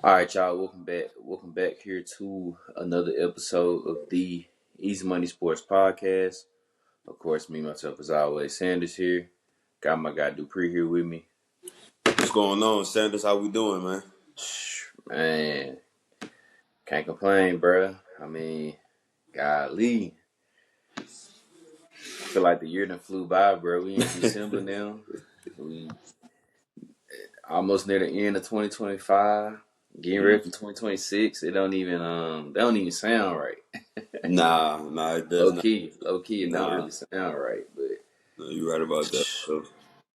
All right, y'all. Welcome back. Welcome back here to another episode of the Easy Money Sports Podcast. Of course, me myself as always, Sanders here. Got my guy Dupree here with me. What's going on, Sanders? How we doing, man? Man, can't complain, bruh. I mean, golly, I feel like the year done flew by, bro. We in December now. We almost near the end of 2025. Getting ready for 2026. They don't even sound right. Nah, it does not. Low key, it don't Nah, really sound right, but. no, you're right about that. So,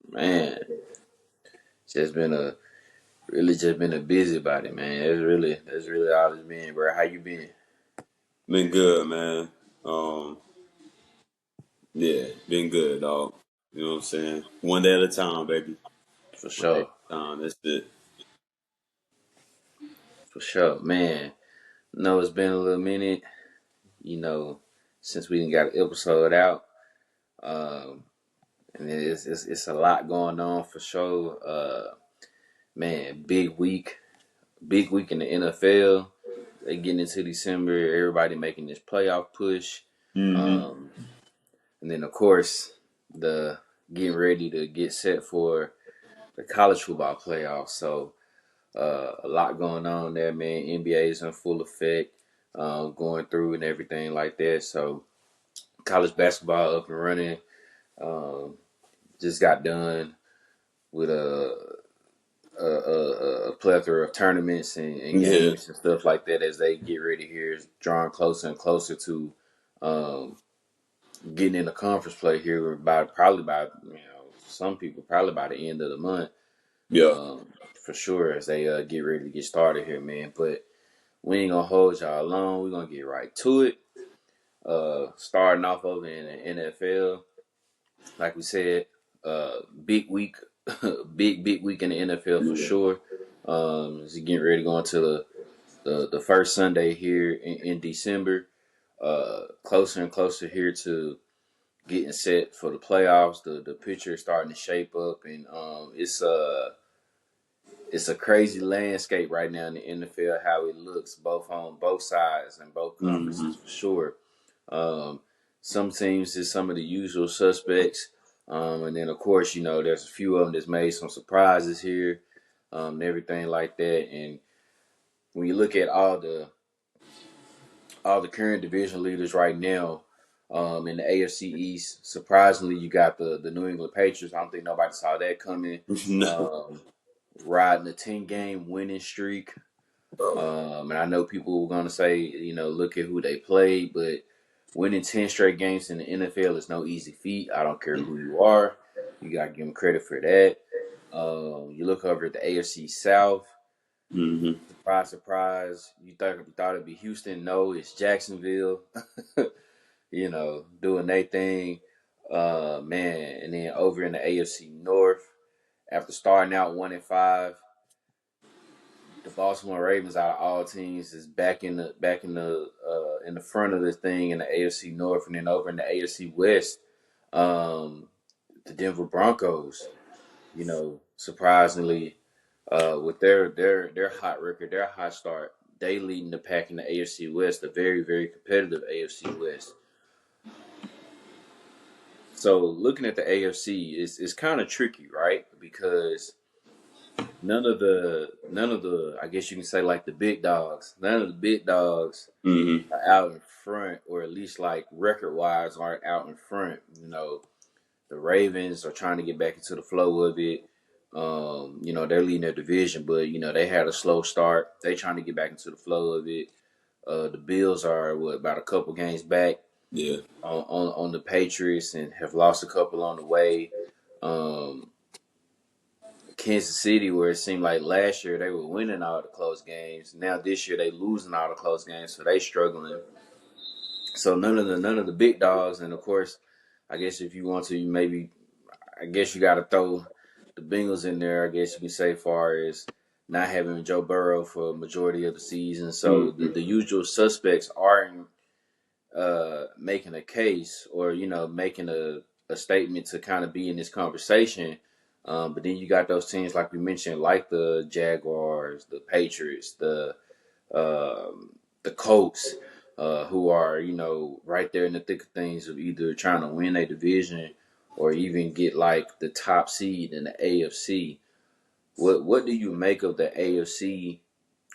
Man, just been a just been a busybody, man. That's really all it's been, bro. How you been? been good, man. Um, yeah, been good, dog. You know what I'm saying? One day at a time, baby. For One day at sure, a time. That's it. for sure, man. No, it's been a little minute, you know, since we didn't got an episode out. Um, and it's a lot going on for sure. Man, big week in the NFL. They getting into December. Everybody making this playoff push. Mm-hmm. Um, And then, of course, the getting ready to get set for the college football playoffs. So, a lot going on there, man. NBA is in full effect, going through and everything like that. So, college basketball up and running. Um, just got done with a plethora of tournaments and Yeah. games and stuff like that as they get ready here, drawing closer and closer to um, getting in the conference play here by some people probably by the end of the month, Yeah. for sure as they get ready to get started here, man. But we ain't gonna hold y'all long. We're gonna get right to it. Starting off over in the NFL, like we said, big week, big week in the NFL for sure. As you getting ready to go into the first Sunday here in December, closer and closer here to getting set for the playoffs. The picture is starting to shape up, and it's a crazy landscape right now in the NFL. How it looks both on both sides and both Mm-hmm. conferences for sure. Um, some teams is some of the usual suspects, and then of course there's a few of them that's made some surprises here, and everything like that. And when you look at all the current division leaders right now, in the AFC East. Surprisingly, you got the New England Patriots. I don't think nobody saw that coming. No. Um, Riding a 10-game winning streak. And I know people were going to say, look at who they played, but winning 10 straight games in the NFL is no easy feat. I don't care who you are. You got to give them credit for that. You look over at the AFC South. Mm-hmm. Surprise, surprise. You thought it'd be Houston. No, it's Jacksonville. Doing their thing. Man, and then over in the AFC North, after starting out 1-5, the Baltimore Ravens out of all teams is back in the front of this thing in the AFC North, and then over in the AFC West, um, the Denver Broncos, surprisingly, with their hot record, their hot start, they leading the pack in the AFC West, a very very competitive AFC West. So looking at the AFC is kind of tricky, right? Because none of the I guess you can say like the big dogs, none of the big dogs Mm-hmm. are out in front, or at least like record wise aren't out in front. The Ravens are trying to get back into the flow of it. They're leading their division, but they had a slow start. They trying to get back into the flow of it. The Bills are about a couple games back Yeah. on the Patriots and have lost a couple on the way. Um, Kansas City, where it seemed like last year they were winning all the close games, now this year they losing all the close games, so they struggling. So none of the big dogs, and of course, I guess if you want to, maybe I guess you got to throw the Bengals in there. I guess you can say, far as not having Joe Burrow for a majority of the season. So the, Mm-hmm. the usual suspects are making a case, or making a statement to kind of be in this conversation. But then you got those teams like we mentioned, like the Jaguars, the Patriots, the Colts, who are right there in the thick of things of either trying to win a division or even get like the top seed in the AFC. What do you make of the AFC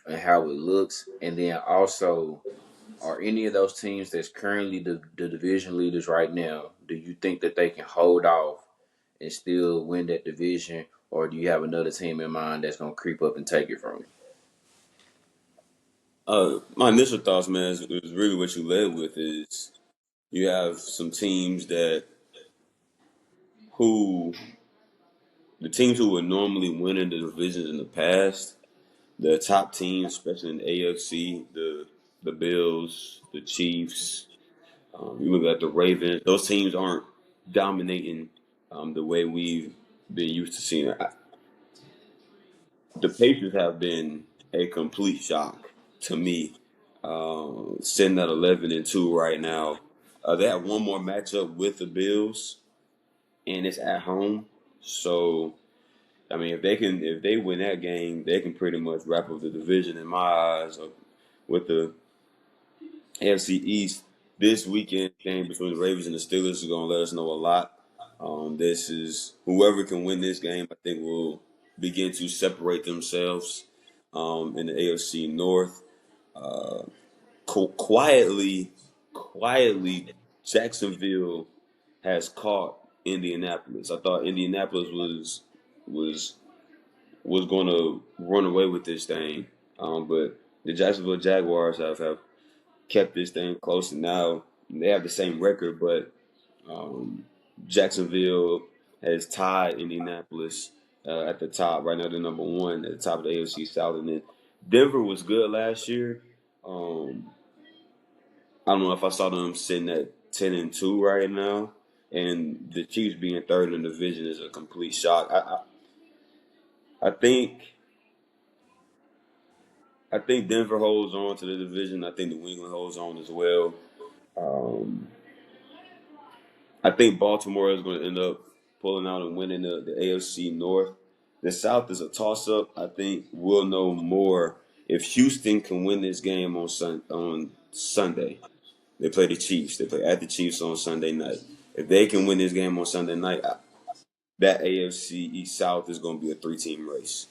and how it looks? And then also, are any of those teams that's currently the division leaders right now, do you think that they can hold off and still win that division? Or do you have another team in mind that's going to creep up and take it from you? My initial thoughts, man, is really what you led with is you have some teams that who the teams who would normally win in the divisions in the past, the top teams, especially in the AFC, the Bills, the Chiefs, you look at the Ravens. Those teams aren't dominating the way we've been used to seeing it. The Patriots have been a complete shock to me. Sitting at 11-2 right now. They have one more matchup with the Bills, and it's at home. So, I mean, if they win that game, they can pretty much wrap up the division in my eyes. With the AFC East, this weekend game between the Ravens and the Steelers is going to let us know a lot. This is whoever can win this game, I think, will begin to separate themselves in the AFC North. Quietly, Jacksonville has caught Indianapolis. I thought Indianapolis was was going to run away with this thing, but the Jacksonville Jaguars have kept this thing close, and now they have the same record, but um, Jacksonville has tied Indianapolis at the top. Right now, they're number one at the top of the AFC South, and then Denver was good last year. Um, I don't know if I saw them sitting at 10-2 right now, and the Chiefs being third in the division is a complete shock. I think I think Denver holds on to the division. I think New England holds on as well. Um, I think Baltimore is going to end up pulling out and winning the AFC North. The South is a toss up. I think we'll know more if Houston can win this game on Sunday. They play the Chiefs. They play at the Chiefs on Sunday night. If they can win this game on Sunday night, that AFC East South is going to be a three-team race.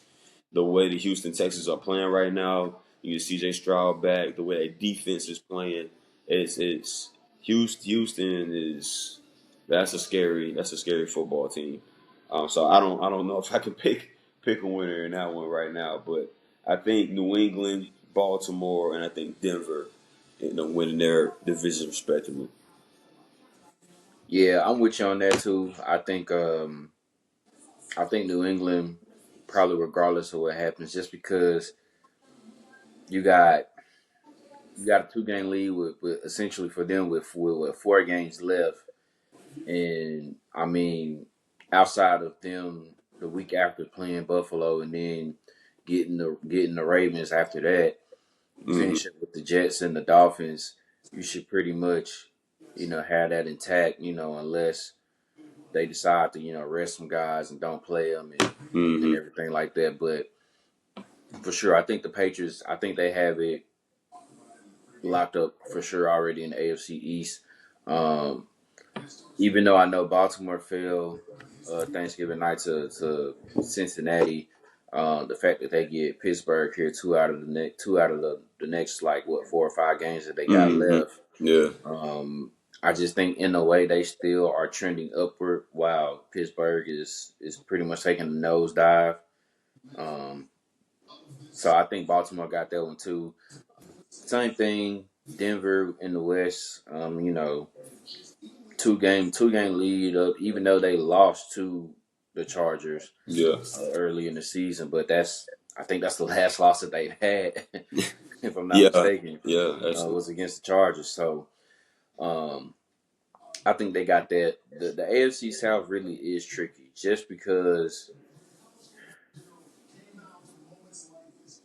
The way the Houston Texans are playing right now, you get CJ Stroud back. The way that defense is playing, it's Houston is that's a scary football team. So I don't know if I can pick a winner in that one right now, but I think New England, Baltimore, and I think Denver end up winning their divisions respectively. Yeah, I'm with you on that too. I think New England probably regardless of what happens, just because you got you got a 2 game lead with essentially for them with 4 games left. And I mean, outside of them the week after playing Buffalo and then getting the Ravens after that, Hmm. finish it with the Jets and the Dolphins, you should pretty much, have that intact, unless they decide to, rest some guys and don't play them and Hmm. everything like that. But for sure, I think the Patriots, I think they have it locked up for sure already in the AFC East. Um, Even though I know Baltimore fell Thanksgiving night to Cincinnati, the fact that they get Pittsburgh here two out of the next like what 4 or 5 games that they got Hmm. left. Yeah. I just think in a way they still are trending upward while Pittsburgh is pretty much taking a nosedive. Um, so I think Baltimore got that one too. Same thing, Denver in the West. Two game lead up, even though they lost to the Chargers Yeah. early in the season. But I think that's the last loss that they've had, if I'm not Yeah. mistaken, Yeah. Actually. was against the Chargers. So um, I think they got that. The AFC South really is tricky, just because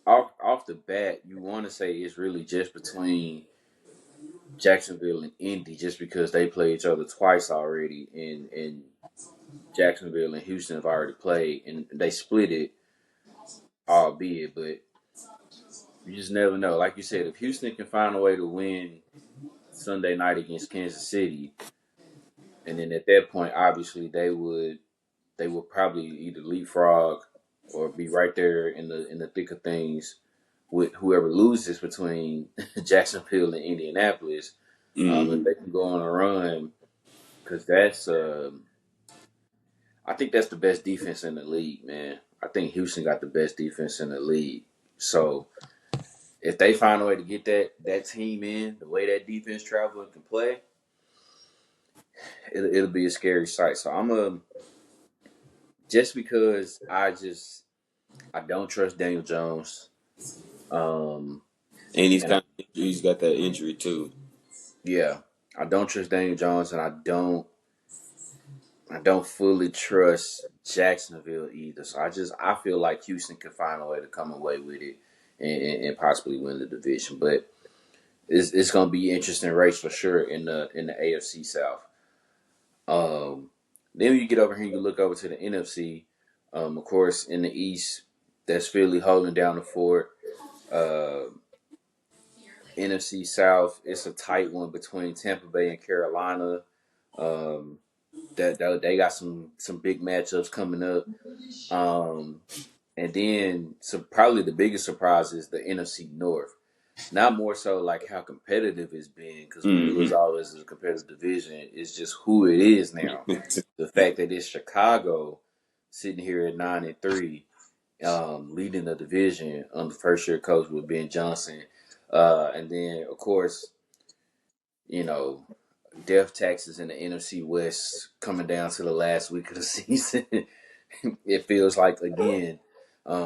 off the bat you want to say it's really just between Jacksonville and Indy, just because they play each other twice already, and Jacksonville and Houston have already played, and they split it, albeit, but you just never know. Like you said, if Houston can find a way to win Sunday night against Kansas City, and then at that point, obviously they would probably either leapfrog or be right there in the thick of things with whoever loses between Jacksonville and Indianapolis. If Mm-hmm. they can go on a run, because that's I think that's the best defense in the league, man. I think Houston got the best defense in the league. So if they find a way to get that team in the way that defense travel can play, it'll be a scary sight. So I'm a just because I don't trust Daniel Jones. Um, And and he's got that injury too. yeah, I don't trust Daniel Jones, and I don't fully trust Jacksonville either. So I feel like Houston could find a way to come away with it and possibly win the division. But it's going to be an interesting race for sure in the AFC South. Um, then when you get over here and you look over to the NFC, of course in the East, that's Philly holding down the fort. Uh, NFC South, it's a tight one between Tampa Bay and Carolina. Um, that they got some big matchups coming up. Um, and then probably the biggest surprise is the NFC North. Not more so like how competitive it's been, because it Mm-hmm. was always a competitive division. It's just who it is now. The fact that it's Chicago sitting here at 9-3, leading the division on the first year coach with Ben Johnson, and then of course you know death taxes in the NFC West coming down to the last week of the season. It feels like again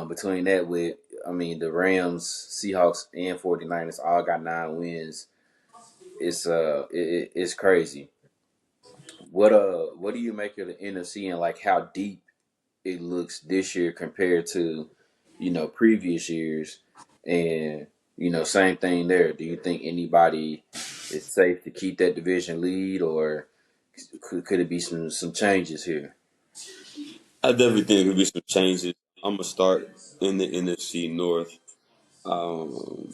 between that with I mean the Rams, Seahawks, and 49ers all got 9 wins. It's crazy. What do you make of the NFC and like how deep it looks this year compared to previous years, and same thing there. Do you think anybody is safe to keep that division lead, or could it be some changes here? I definitely think there'll be some changes. I'm gonna start in the NFC North. Um,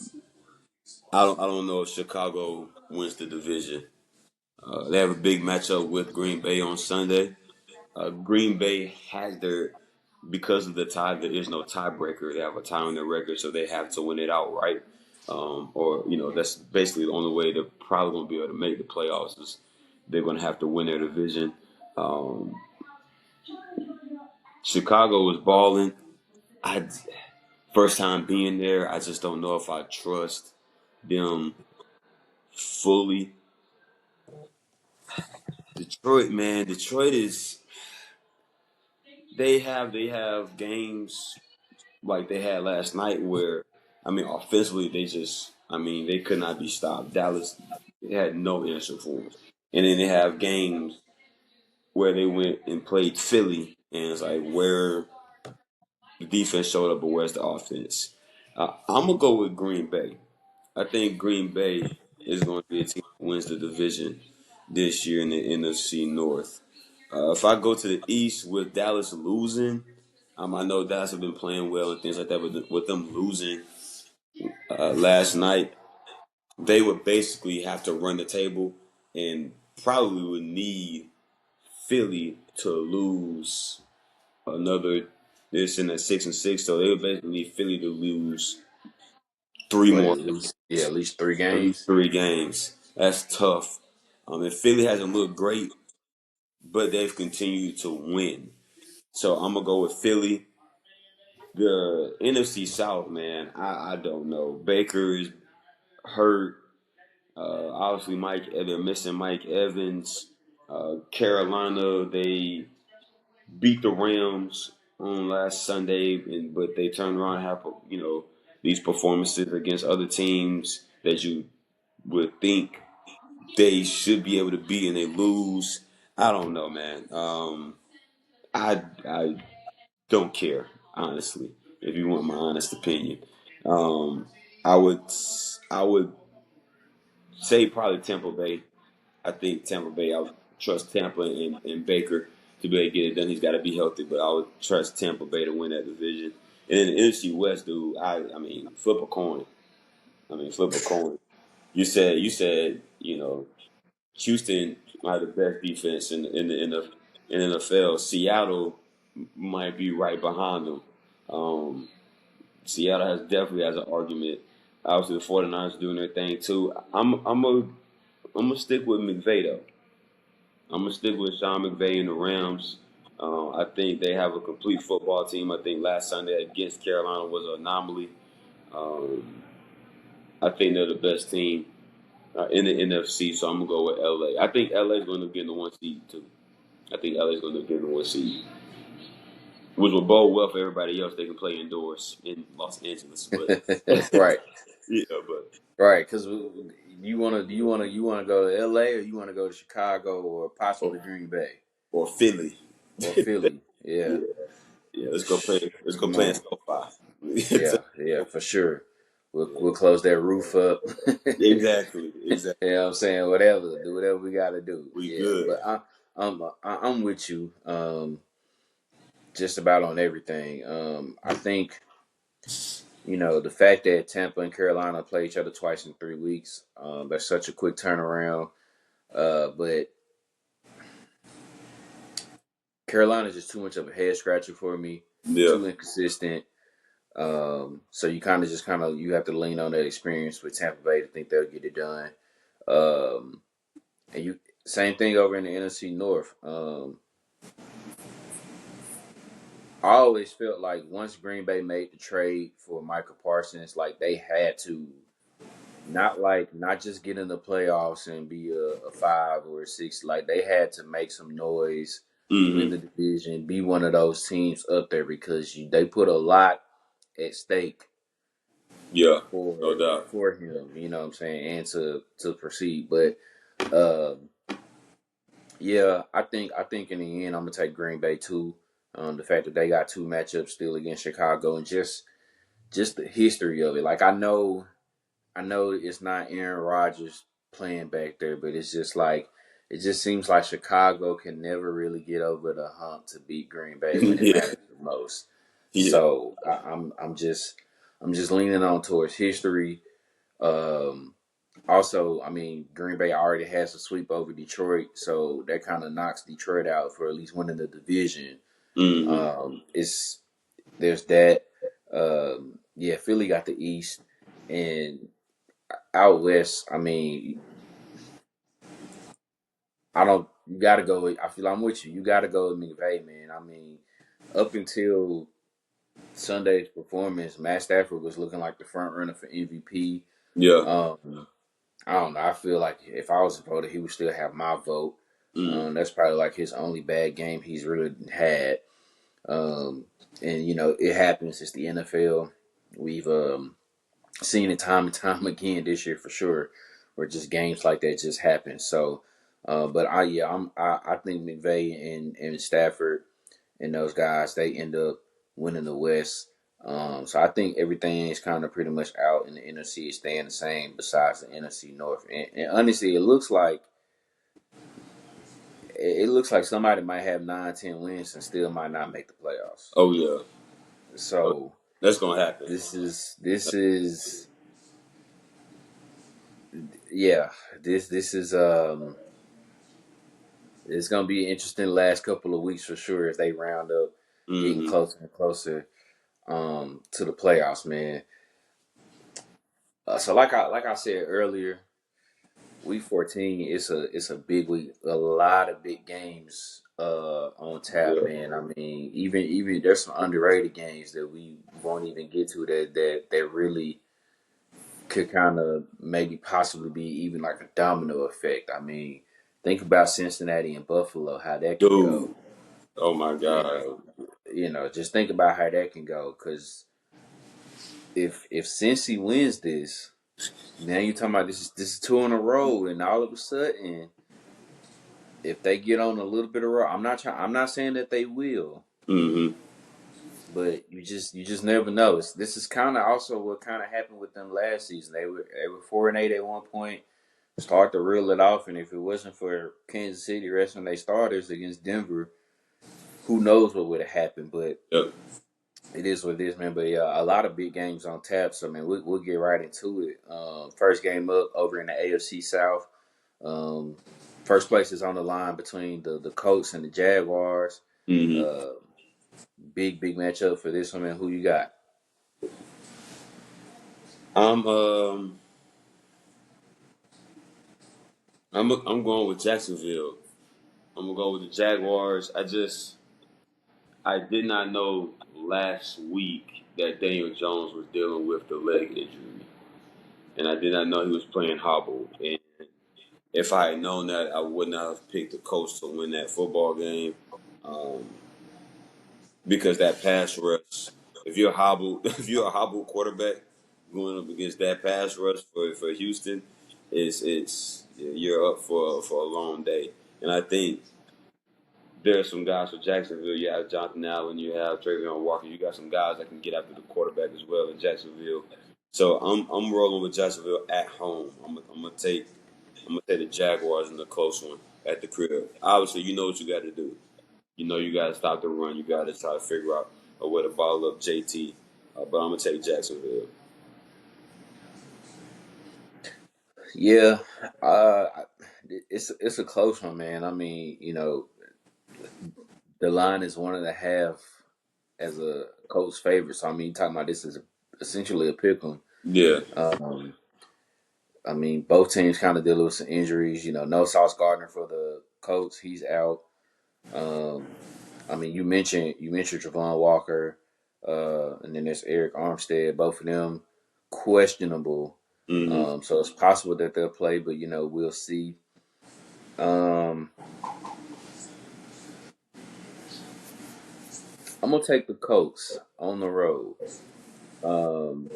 I don't know if Chicago wins the division. They have a big matchup with Green Bay on Sunday. Green Bay has their because of the tie. There is no tiebreaker. They have a tie on their record, so they have to win it outright. Or that's basically the only way they're probably going to be able to make the playoffs. Is they're going to have to win their division. Um, Chicago is balling. I First time being there. I just don't know if I trust them fully. Detroit, man, Detroit is they have games like they had last night where I mean offensively they could not be stopped. Dallas had no answer for them. And then they have games where they went and played Philly and it's like where the defense showed up but where's the offense? I'm gonna go with Green Bay. I think Green Bay is going to be a team that wins the division this year in the NFC North. If I go to the East with Dallas losing, I know Dallas have been playing well and things like that, but with them losing last night, they would basically have to run the table and probably would need Philly to lose another. This in at 6-6, so they would basically need Philly to lose three What, more at least, yeah, at least three at least games. 3 games. That's tough. And Philly hasn't looked great, but they've continued to win. So I'm gonna go with Philly. The NFC South, man, I don't know. Baker is hurt. Obviously, they're missing Mike Evans. Carolina, they beat the Rams on last Sunday, but they turned around and have these performances against other teams that you would think they should be able to beat, and they lose. I don't know, man. I don't care, honestly. If you want my honest opinion, um, I would I would say probably Tampa Bay. I think Tampa Bay. I trust Tampa and Baker to be able to get it done. He's got to be healthy, but I would trust Tampa Bay to win that division. And in the NFC West, dude, I mean, flip a coin. I mean, flip a coin. You said, Houston might have the best defense in the NFL. Seattle might be right behind them. Um, Seattle definitely has an argument. Obviously, the 49ers doing their thing too. I'm gonna stick with McVay though. I'm gonna stick with Sean McVay and the Rams. I think they have a complete football team. I think last Sunday against Carolina was an anomaly. Um, I think they're the best team in the NFC, so I'm gonna go with LA. I think LA is going to get the one seed too. I think LA is going to get the one seed, which will bode well for everybody else. They can play indoors in Los Angeles, but Right, yeah, but right. Because you wanna go to L.A. or you wanna go to Chicago or or, possibly Green Bay or Philly. or Philly? Yeah, Yeah, yeah. Let's go play. Let's go come play in on. SoFi. Yeah, yeah, for sure. We'll close that roof up. Exactly, exactly. You know what I'm saying? Whatever, do whatever we got to do. We Yeah, good. but I'm with you. Just about on everything. I think the fact that Tampa and Carolina play each other twice in 3 weeks. That's such a quick turnaround. But Carolina's just too much of a head scratcher for me. Yeah. Too inconsistent. So you you have to lean on that experience with Tampa Bay to think they'll get it done. Um, and you same thing over in the NFC North. I always felt like once Green Bay made the trade for Michael Parsons, like they had to not just get in the playoffs and be a 5 or a 6. Like they had to make some noise, win Hmm. the division, be one of those teams up there because they put a lot at stake Yeah. No for doubt. for him. You know what I'm saying, and to proceed. But um, yeah, I think in the end I'm gonna take Green Bay too. The fact that they got two matchups still against Chicago and just the history of it. Like I know it's not Aaron Rodgers playing back there, but it's just like it just seems like Chicago can never really get over the hump to beat Green Bay when it Yeah. matters the most. Yeah. So I'm just leaning on towards history. Um, Also, I mean, Green Bay already has a sweep over Detroit, so that kind of knocks Detroit out for at least winning the division. Hmm. It's There's that. Yeah, Philly got the East, and out west. I mean, I don't. You got to go. I feel I'm with you. You got to go with McVay, man. I mean, up until Sunday's performance, Matt Stafford was looking like the front runner for MVP. Yeah. Um, I don't know. I feel like if I was a voter, he would still have my vote. Mm. That's probably like his only bad game he's really had. Um, and it happens. It's the NFL. We've seen it time and time again this year for sure, where just games like that just happen. So, but I think McVay and Stafford and those guys they end up winning the West. So I think everything is kind of pretty much out in the NFC is staying the same besides the NFC North. And honestly, it looks like somebody might have 9, 10 wins and still might not make the playoffs. Oh yeah. Oh, So that's gonna happen. this is yeah, this is it's gonna be an interesting last couple of weeks for sure as they round up, getting Hmm. closer and closer to the playoffs, man. So like I said earlier, week 14 it's a big week, a lot of big games on tap, Yeah. man. I mean, even there's some underrated games that we won't even get to that really could kind of maybe possibly be even like a domino effect. I mean, think about Cincinnati and Buffalo, how that can go. Dude. Oh my You God. know, just think about how that can go. Because if Cincy wins this, now you're talking about this is two in a row, and all of a sudden, if they get on a little bit of roll, I'm not saying that they will, Hmm. but you just never know. This is kind of also what kind of happened with them last season. They were 4-8 at one point, start to reel it off, and if it wasn't for Kansas City resting their starters against Denver, who knows what would have happened, but Yep. it is what it is, man. But yeah, a lot of big games on tap. So man, we'll get right into it. First game up over in the AFC South. Um, First place is on the line between the Colts and the Jaguars. hmm Uh, big matchup for this one, man. Who you got? I'm I'm going with Jacksonville. I'm gonna go with the Jaguars. I did not know last week that Daniel Jones was dealing with the leg injury, and I did not know he was playing hobble. And if I had known that, I would not have picked the Colts to win that football game, um, because that pass rush. If you're a hobble, if you're a hobble quarterback going up against that pass rush for Houston, it's you're up for a long day. And I think there are some guys for Jacksonville. You have Jonathan Allen, you have Travion Walker. You got some guys that can get after the quarterback as well in Jacksonville. So I'm rolling with Jacksonville at home. I'm gonna take the Jaguars in the close one at the crib. Obviously, you know what you got to do. You know you got to stop the run. You got to try to figure out a way to bottle up JT. But I'm gonna take Jacksonville. Yeah, uh, it's a close one, man. I mean, the line is 1.5 as a coach favorite. So I mean, you talking about this is essentially a pick 'em. Yeah. Um, I mean, both teams kind of dealing with some injuries. No Sauce Gardner for the Colts; he's out. Um, I mean, you mentioned Travon Walker, and then there's Eric Armstead. Both of them questionable. hmm So it's possible that they'll play, but we'll see. Um, I'm gonna take the Colts on the road. Um,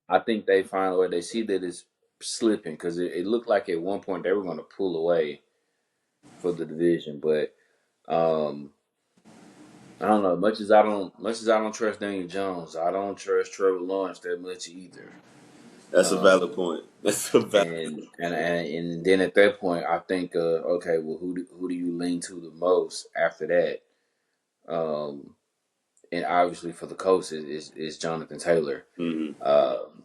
I think they find a way. They see that it's slipping because it looked like at one point they were going to pull away for the division, but um, I don't know. Much as I don't trust Daniel Jones, I don't trust Trevor Lawrence that much either. That's a valid Um, point. That's a valid. and then at that point, I think, okay, well, who do you lean to the most after that? Um, and obviously for the Colts is Jonathan Taylor. hmm Um,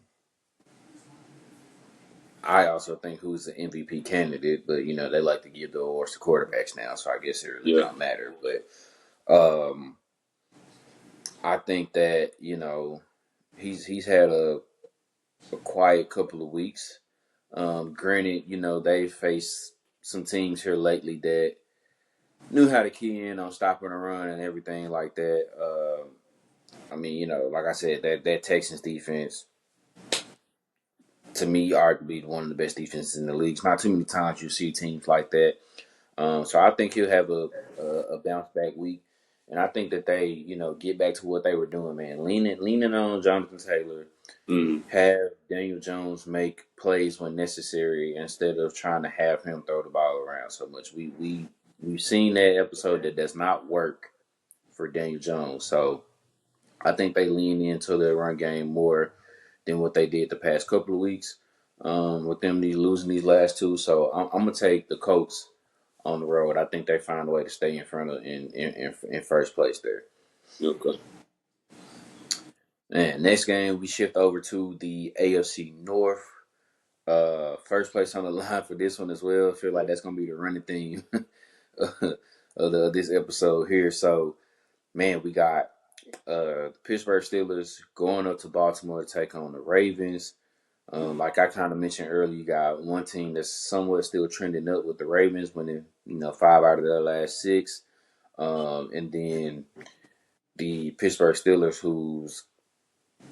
I also think who's the MVP candidate, but they like to give the awards to quarterbacks now, so I guess it really Yeah. don't matter. But I think that he's had a quiet couple of weeks. Granted, they faced some teams here lately that knew how to key in on stopping a run and everything like that. I mean, like I said, that Texans defense to me arguably one of the best defenses in the league. It's not too many times you see teams like that. So I think he'll have a bounce back week, and I think that they get back to what they were doing, man. Leaning on Jonathan Taylor, hmm have Daniel Jones make plays when necessary instead of trying to have him throw the ball around so much. We've seen that episode that does not work for Daniel Jones. So I think they lean into their run game more than what they did the past couple of weeks. With them losing these last two, so I'm gonna take the Colts on the road. I think they find a way to stay in front of in first place there. Okay. And next game we shift over to the AFC North. First place on the line for this one as well. I feel like that's gonna be the running theme of this episode here. So man, we got Pittsburgh Steelers going up to Baltimore to take on the Ravens. Like I kind of mentioned earlier, you got one team that's somewhat still trending up with the Ravens, winning 5 out of their last 6. And then the Pittsburgh Steelers, who's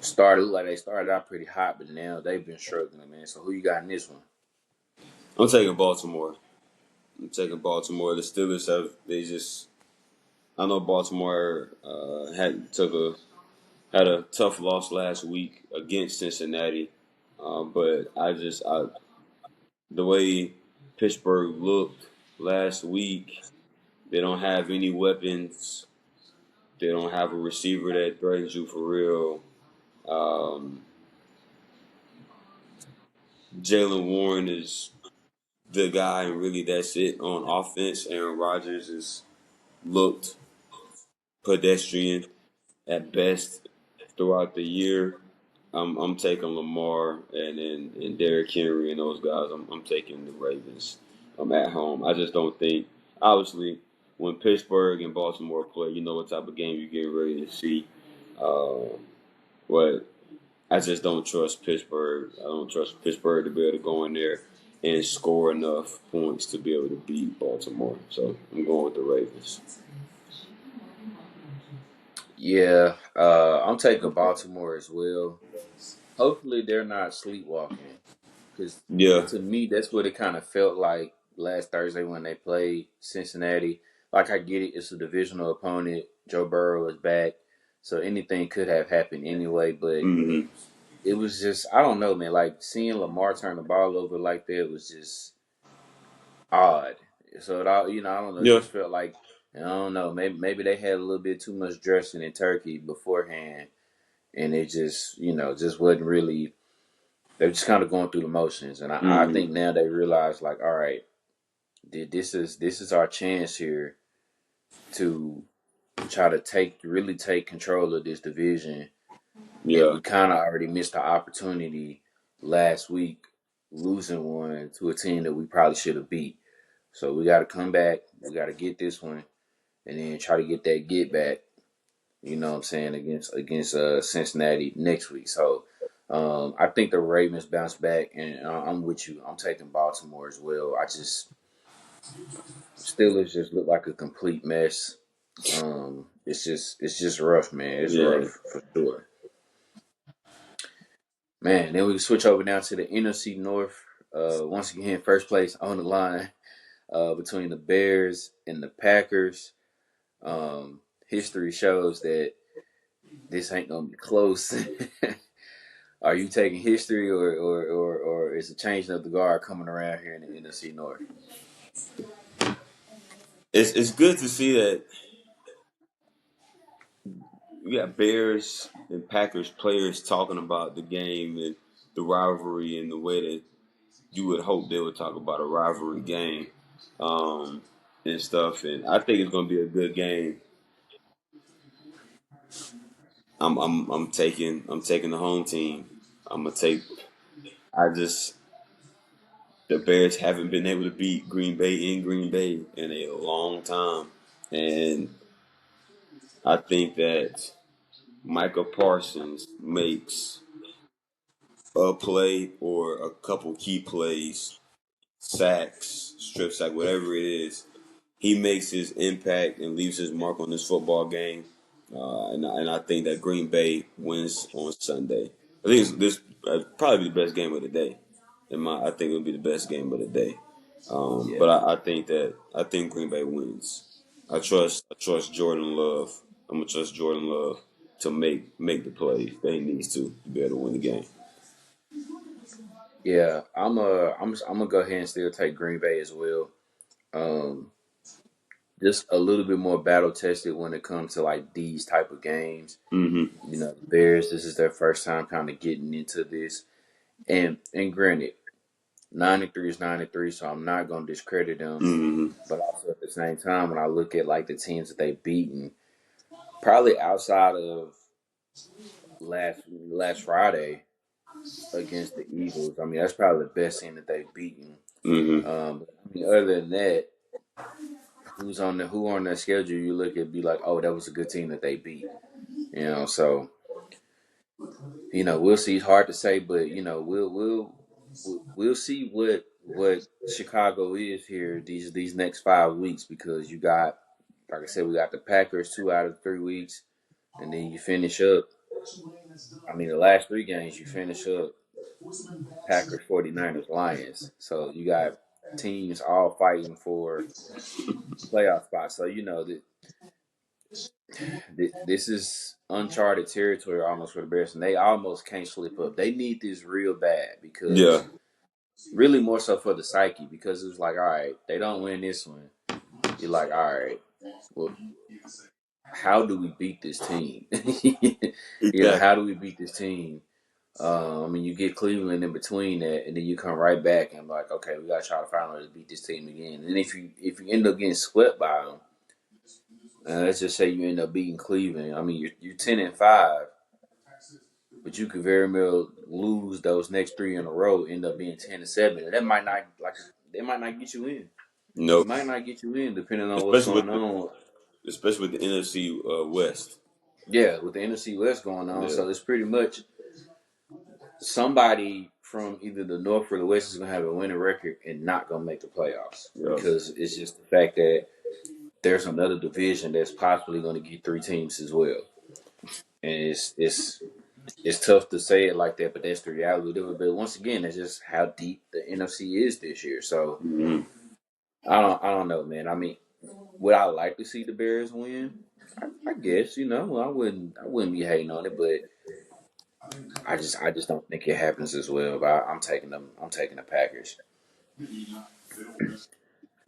they started out pretty hot, but now they've been struggling, man. So who you got in this one? I'm taking Baltimore. I'm taking Baltimore. The Steelers have they just. I know Baltimore had a tough loss last week against Cincinnati, but the way Pittsburgh looked last week, they don't have any weapons. They don't have a receiver that threatens you for real. Um, Jalen Warren is the guy, and really that's it on offense. Aaron Rodgers has looked. pedestrian at best throughout the year. I'm taking Lamar and Derrick Henry and those guys. I'm taking the Ravens. I'm at home. I just don't think. Obviously, when Pittsburgh and Baltimore play, you know what type of game you're getting ready to see. Uh, but I just don't trust Pittsburgh. I don't trust Pittsburgh to be able to go in there and score enough points to be able to beat Baltimore. So I'm going with the Ravens. Yeah, I'm taking Baltimore as well. Hopefully, they're not sleepwalking because Yeah. to me, that's what it kind of felt like last Thursday when they played Cincinnati. Like, I get it, it's a divisional opponent. Joe Burrow is back, so anything could have happened anyway. But Mm-hmm. it was just, I don't know, man. Like, seeing Lamar turn the ball over like that was just odd. So it all, I don't know. It Yeah. just felt like, I don't know. Maybe they had a little bit too much dressing in turkey beforehand, and it just, just wasn't really. They're just kind of going through the motions, and I Mm-hmm. think now they realize, like, all right, this is our chance here to try to really take control of this division, and Yeah. we kind of already missed the opportunity last week, losing one to a team that we probably should have beat. So we got to come back. We got to get this one, and then try to get that get back. You know what I'm saying, against Cincinnati next week. So I think the Ravens bounce back, and I'm with you. I'm taking Baltimore as well. I just Steelers just look like a complete mess. It's just rough, man. It's Yeah. rough for sure, man. Then we can switch over now to the NFC North. Once again, first place on the line between the Bears and the Packers. History shows that this ain't gonna be close. Are you taking history, or is a changing of the guard coming around here in the NFC North? It's good to see that you got Bears and Packers players talking about the game and the rivalry in the way that you would hope they would talk about a rivalry game, um, and stuff. And I think it's going to be a good game. I'm taking the home team. I'm gonna take. I just the Bears haven't been able to beat Green Bay in Green Bay in a long time, and I think that Micah Parsons makes a play or a couple key plays, sacks, strip sack, whatever it is. He makes his impact and leaves his mark on this football game. And I think that Green Bay wins on Sunday. I think this probably be the best game of the day. I think it'll be the best game of the day. Yeah, But I think Green Bay wins. I trust Jordan Love. I'm gonna trust Jordan Love to make the plays that he needs to be able to win the game. yeah. I'm gonna go ahead and still take Green Bay as well. Um, just a little bit more battle tested when it comes to like these type of games. Mm-hmm. The Bears. This is their first time kind of getting into this, and granted, 93 is 93, so I'm not gonna discredit them. Mm-hmm. But also at the same time, when I look at like the teams that they've beaten, probably outside of last Friday against the Eagles, I mean that's probably the best team that they've beaten. Mm-hmm. Other than that, who on their schedule you look at be like, oh, that was a good team that they beat. So we'll see. It's hard to say, but we'll see what Chicago is here these next 5 weeks, because you got, like I said, we got the Packers 2 out of 3 weeks, and then you finish up. I mean, the last three games you finish up Packers, 49ers, Lions. So you got teams all fighting for playoff spots. So this is uncharted territory almost for the Bears, and they almost can't slip up. They need this real bad, Yeah. because really more so for the psyche, because it was like, all right, they don't win this one. You're like, all right, well, how do we beat this team? Exactly. How do we beat this team? You get Cleveland in between that, and then you come right back and like, okay, we got to try to find a way to beat this team again. And if you end up getting swept by them, let's just say you end up beating Cleveland. I mean, you're 10-5, but you could very well lose those next three in a row, end up being 10-7. That might not they might not get you in. No, It might not get you in depending on what's especially going with on. the NFC West. Yeah, with the NFC West going on, Yeah, so it's pretty much somebody from either the North or the West is gonna have a winning record and not gonna make the playoffs yeah. because it's just the fact that there's another division that's possibly going to get three teams as well, and it's tough to say it like that, but that's the reality of it. But once again, that's just how deep the NFC is this year. So Mm-hmm. I don't know, man. I mean, would I like to see the Bears win? I guess I wouldn't be hating on it, but I just don't think it happens as well. But I'm taking them. I'm taking the Packers.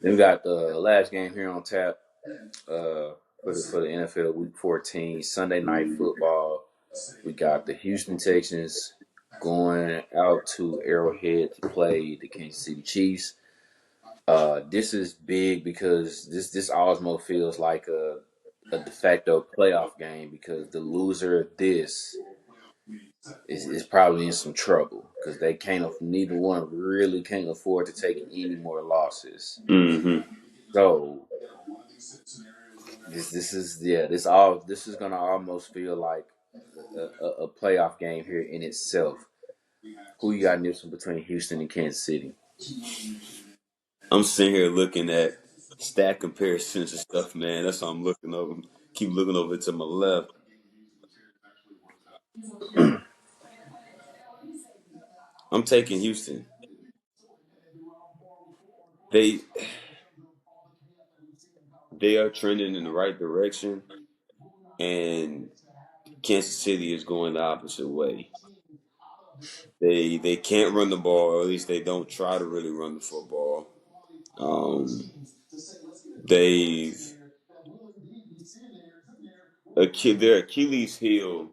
Then we got the last game here on tap for the NFL Week 14 Sunday Night Football. We got the Houston Texans going out to Arrowhead to play the Kansas City Chiefs. This is big because this almost feels like a de facto playoff game because the loser of this is probably in some trouble because they can't. Neither one really can't afford to take any more losses. Mm-hmm. So this is gonna almost feel like a playoff game here in itself. Who you got in this one between Houston and Kansas City? I'm sitting here looking at stat comparisons and stuff, man. That's what I'm looking over. Keep looking over to my left. I'm taking Houston. They they are trending in the right direction, and Kansas City is going the opposite way. They can't run the ball, or at least they don't try to really run the football. Um, they've their Achilles heel,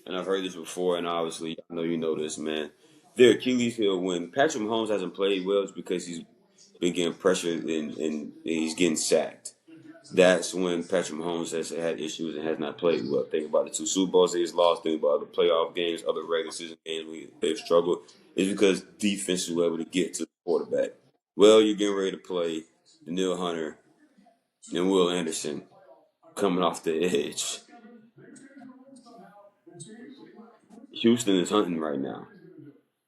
and I've heard this before, and obviously I know you know this, man. Their Achilles heel when Patrick Mahomes hasn't played well is because he's been getting pressured and he's getting sacked. That's when Patrick Mahomes has had issues and has not played well. Think about the two Super Bowls he's lost. Think about the playoff games, other regular season games where they've struggled. It's because defense is able to get to the quarterback. Well, you're getting ready to play Daniil Hunter and Will Anderson coming off the edge. Houston is hunting right now.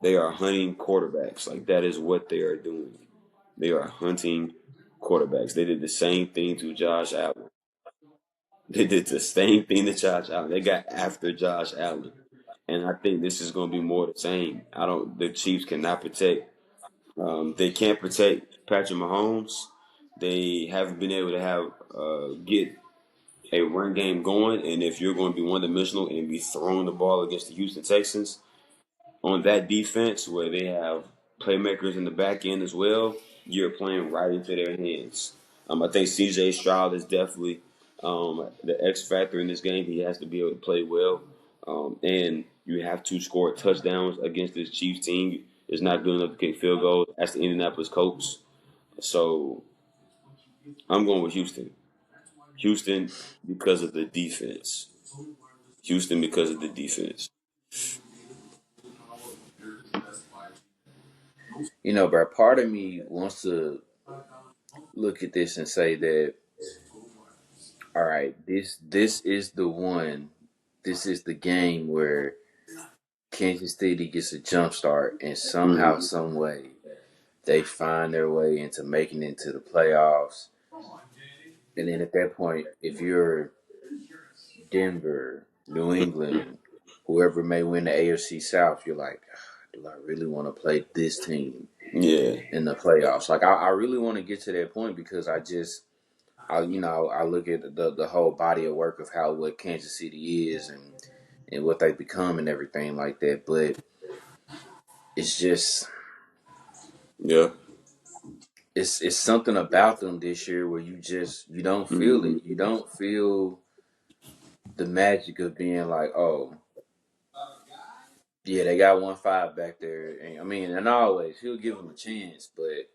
They are hunting quarterbacks. Like that is what they are doing. They are hunting quarterbacks. They did the same thing to Josh Allen. They did the same thing to Josh Allen. They got after Josh Allen. And I think this is going to be more the same. I don't. The Chiefs cannot protect. They can't protect Patrick Mahomes. They haven't been able to have get a run game going. And if you're going to be one dimensional and be throwing the ball against the Houston Texans, on that defense where they have playmakers in the back end as well, you're playing right into their hands. I think C.J. Stroud is definitely the X factor in this game. He has to be able to play well, and you have to score touchdowns against this Chiefs team. It's not good enough to kick field goals. That's the Indianapolis Colts. So I'm going with Houston. Houston because of the defense. Houston because of the defense. Bro, part of me wants to look at this and say that, all right, this is the one, this is the game where Kansas City gets a jump start and somehow, Mm-hmm. some way, they find their way into making it into the playoffs. And then at that point, if you're Denver, New England, whoever may win the AFC South, you're like, do I really want to play this team Yeah. in the playoffs? Like, I really want to get to that point because I look at the whole body of work of what Kansas City is and what they've become and everything like that. But it's just Yeah. it's something about them this year where you don't feel Mm-hmm. it. You don't feel the magic of being like, oh, yeah, they got 1-5 back there. And, I mean, and always he'll give them a chance, but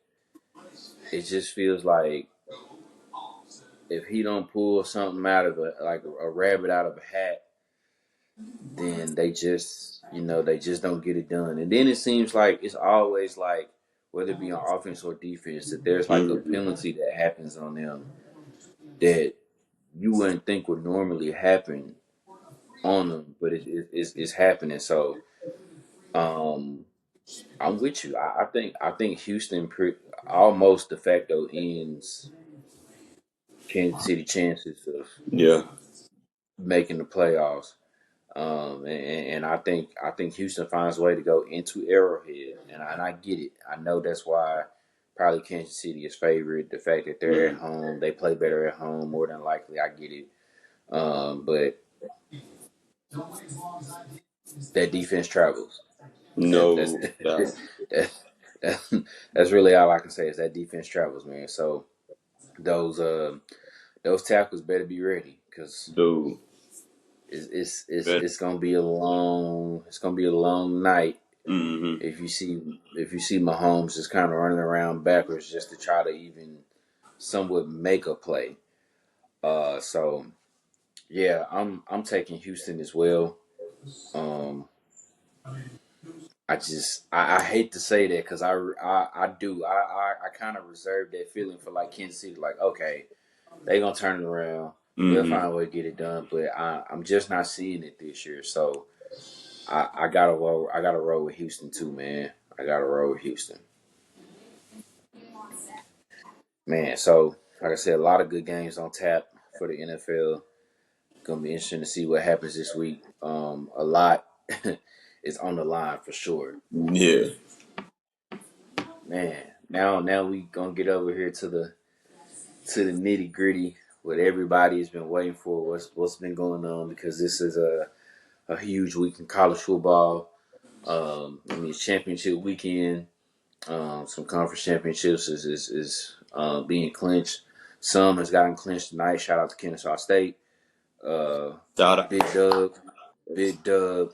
it just feels like if he don't pull something out of a rabbit out of a hat, then they just don't get it done. And then it seems like it's always like whether it be on offense or defense that there's like a Mm-hmm. penalty that happens on them that you wouldn't think would normally happen on them, but it's happening. So um, I'm with you. I think Houston almost de facto ends Kansas City chances of Yeah. making the playoffs. And I think Houston finds a way to go into Arrowhead, and I get it. I know that's why probably Kansas City is favored. The fact that they're at Mm-hmm. home, they play better at home more than likely. I get it. But that defense travels. That's No doubt, that, that, that's really all I can say is that defense travels, man. So those uh those tackles better be ready because dude. That, it's gonna be a long night mm-hmm. if you see Mahomes just kind of running around backwards just to try to even somewhat make a play. So yeah, I'm taking Houston as well. Um, I hate to say that because I do I kind of reserve that feeling for like Kansas City, like okay, they gonna turn it around, they'll Mm-hmm. find a way to get it done, but I'm just not seeing it this year. So I gotta roll with Houston too, man. I gotta roll with Houston. Man, so like I said, a lot of good games on tap for the NFL. Gonna be interesting to see what happens this week. A lot is on the line for sure. Yeah. Man, now we gonna get over here to the nitty gritty. What everybody has been waiting for. What's been going on because this is a huge week in college football. It's championship weekend. Some conference championships is being clinched. Some has gotten clinched tonight. Shout out to Kennesaw State. Uh, Shout out. Big Dub, Big Dub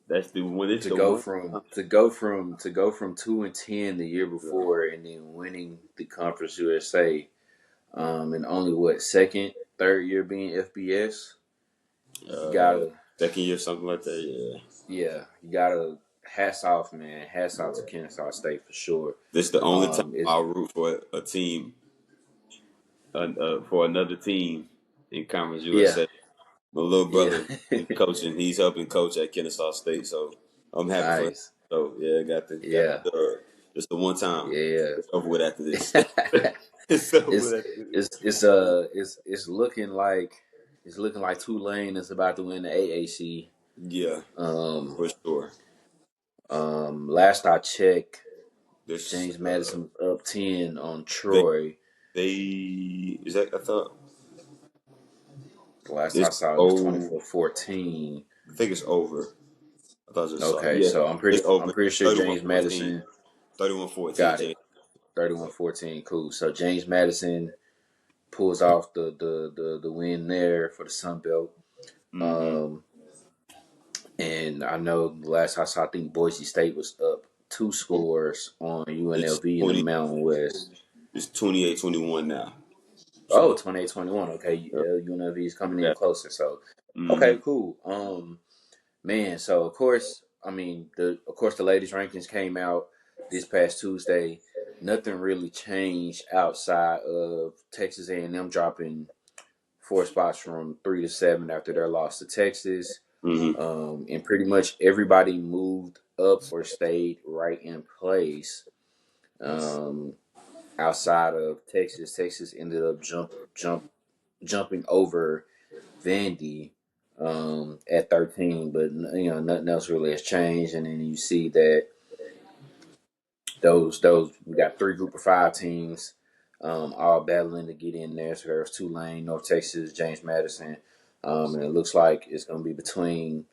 That's the when it's to the go one. from to go from to go from 2-10 the year before, and then winning the Conference USA. And only what second, third year being FBS. You Uh, gotta, Second year, something like that. Yeah. yeah, you gotta. Hats off, man. Hats off to Kennesaw State for sure. This the only time It's I'll root for a team, for another team in Conference yeah, USA. My little yeah. brother is coaching. He's helping coach at Kennesaw State, so I'm happy for him. Nice. So yeah, got Yeah, the dub. Just the one time. yeah. It's over with after this. It's over it's with after this. it's looking like Tulane is about to win the AAC. Yeah, Um, for sure. last I checked, This James Madison up 10 on they Troy. they is that I thought The last I it's saw, it was oh 24-14. I think it's over. I thought I just saw it. Okay, Yeah, so I'm pretty it's I'm over. pretty sure Thirty one James fourteen. Madison 31-14, got it. James. So, 31-14. Cool. So James Madison pulls off the win there for the Sun Belt. mm-hmm. Um, and I know the last I saw, I think Boise State was up two scores on It's UNLV in the 20. Mountain West. It's 28-21 now. Oh, So 28-21. Okay, yeah, UNLV is coming in yeah. closer. So, Mm-hmm. okay, cool. Man, so of course, the latest rankings came out this past Tuesday. Nothing really changed outside of Texas A&M dropping 4 spots from 3 to 7 after their loss to Texas. Mm-hmm. And pretty much everybody moved up or stayed right in place. Um, outside of Texas, Texas ended up jumping over Vandy at 13, but nothing else really has changed. And then you see that those we got three Group of Five teams, all battling to get in there. So there's Tulane, North Texas, James Madison, and it looks like it's going to be between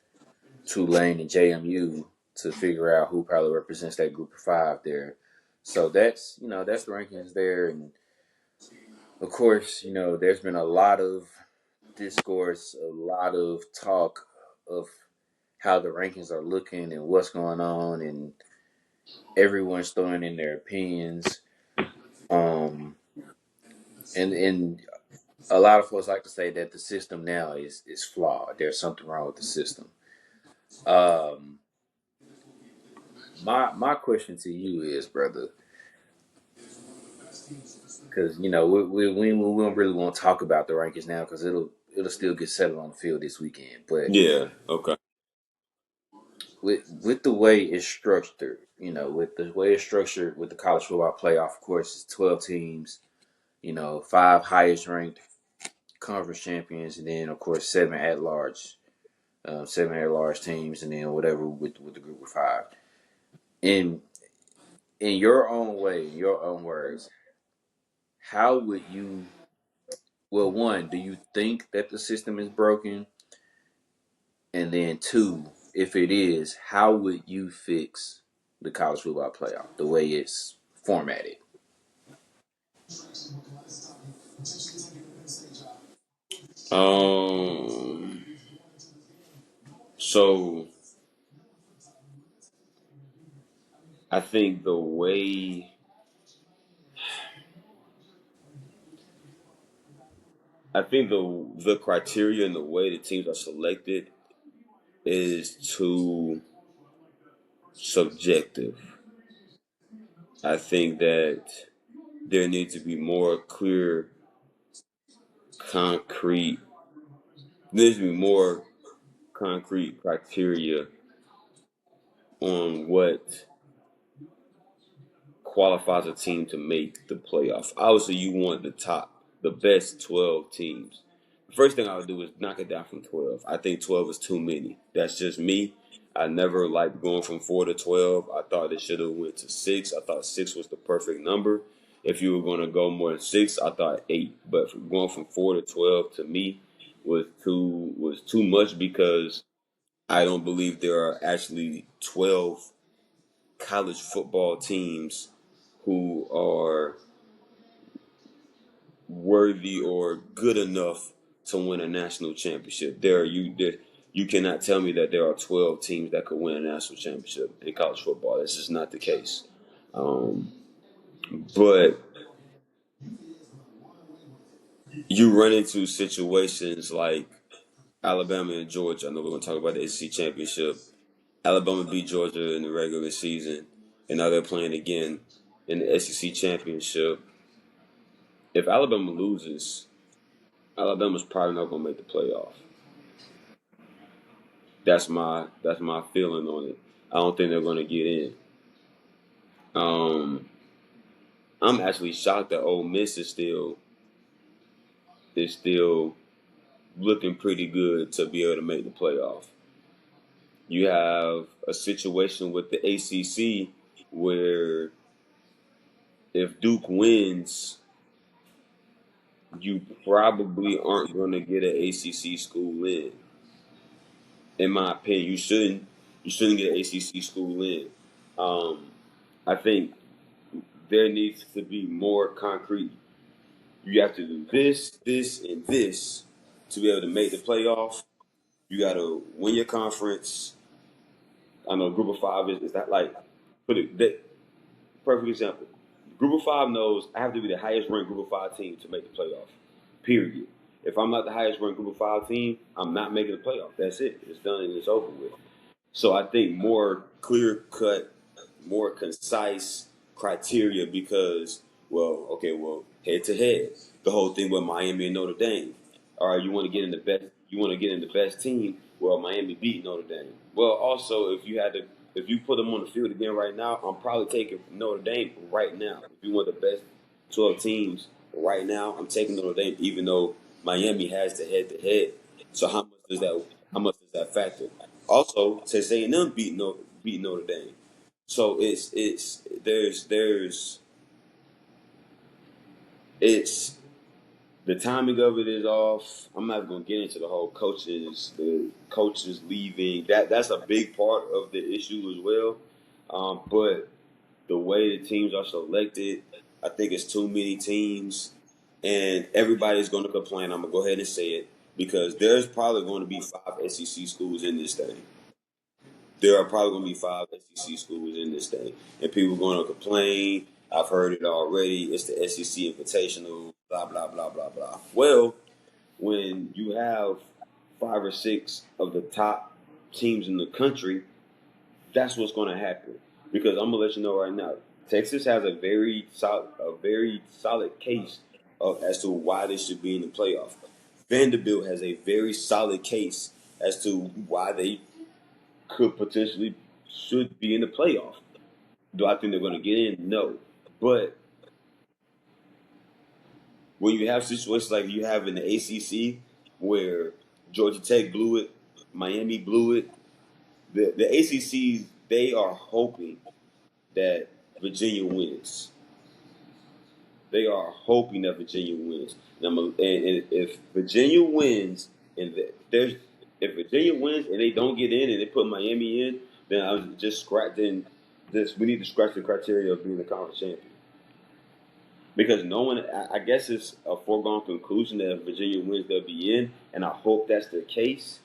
Tulane and JMU to figure out who probably represents that Group of Five there. So that's the rankings there, and of course there's been a lot of discourse, a lot of talk of how the rankings are looking and what's going on, and everyone's throwing in their opinions. Um, And a lot of folks like to say that the system now is flawed. There's something wrong with the system. Um, my question to you is, brother, because we don't really want to talk about the rankings now because it'll still get settled on the field this weekend. But Yeah. Okay. with the way it's structured, with the way it's structured with the college football playoff, of course, it's 12 teams. Five highest ranked conference champions, and then of course seven at large teams, and then whatever with the group of five. In in your own way, in your own words, how would you? Well, one, do you think that the system is broken? And then two, if it is, how would you fix the college football playoff the way it's formatted? Um. So I think the criteria and the way the teams are selected is too subjective. I think that there needs to be more clear, concrete. There needs to be more concrete criteria on what qualifies a team to make the playoff. Obviously, you want the best 12 teams. The first thing I would do is knock it down from 12. I think 12 is too many. That's just me. I never liked going from 4 to 12. I thought it should have went to 6. I thought 6 was the perfect number. If you were going to go more than 6, I thought 8. But going from 4 to 12 to me was too much because I don't believe there are actually 12 college football teams who are worthy or good enough to win a national championship. You cannot tell me that there are 12 teams that could win a national championship in college football. That's just not the case. Um, but you run into situations like Alabama and Georgia. I know we're going to talk about the SEC championship. Alabama beat Georgia in the regular season, and now they're playing again in the SEC championship. If Alabama loses, Alabama's probably not going to make the playoff. That's my feeling on it. I don't think they're going to get in. Um, I'm actually shocked that Ole Miss is still looking pretty good to be able to make the playoff. You have a situation with the ACC where if Duke wins, you probably aren't going to get an ACC school in. In my opinion, you shouldn't get an ACC school in. Um, I think there needs to be more concrete. You have to do this, this, and this to be able to make the playoff. You got to win your conference. I know Group of Five is that like put it that perfect example. Group of Five knows I have to be the highest ranked Group of Five team to make the playoff. Period. If I'm not the highest ranked Group of Five team, I'm not making the playoff. That's it. It's done and it's over with. So I think more clear cut, more concise criteria because, well, okay, well, head to head, the whole thing with Miami and Notre Dame. All right, you want to get in the best team. Well, Miami beat Notre Dame. Well, also if you put them on the field again right now, I'm probably taking Notre Dame right now. If you want the best 12 teams right now, I'm taking Notre Dame, even though Miami has the head to head. So how much does that factor? Also, Texas A&M beat Notre Dame. So it's the timing of it is off. I'm not gonna get into the coaches leaving. That's a big part of the issue as well. But the way the teams are selected, I think it's too many teams, and everybody's going to complain. I'm gonna go ahead and say it because there's probably going to be 5 SEC schools in this thing. There are probably going to be 5 SEC schools in this thing, and people are going to complain. I've heard it already. It's the SEC Invitational. blah blah blah blah blah. Well, when you have 5 or 6 of the top teams in the country, that's what's going to happen. Because I'm gonna let you know right now, Texas has a very solid case as to why they should be in the playoff. Vanderbilt has a very solid case as to why they could potentially should be in the playoff. Do I think they're going to get in? No. But when you have situations like you have in the ACC, where Georgia Tech blew it, Miami blew it, the ACC, they are hoping that Virginia wins. They are hoping that Virginia wins. And if Virginia wins, and there's if Virginia wins and they don't get in and they put Miami in, then I was just scratch. Then this we need to scratch the criteria of being the conference champion. Because no one, I guess it's a foregone conclusion that if Virginia wins, they'll be in, and I hope that's the case.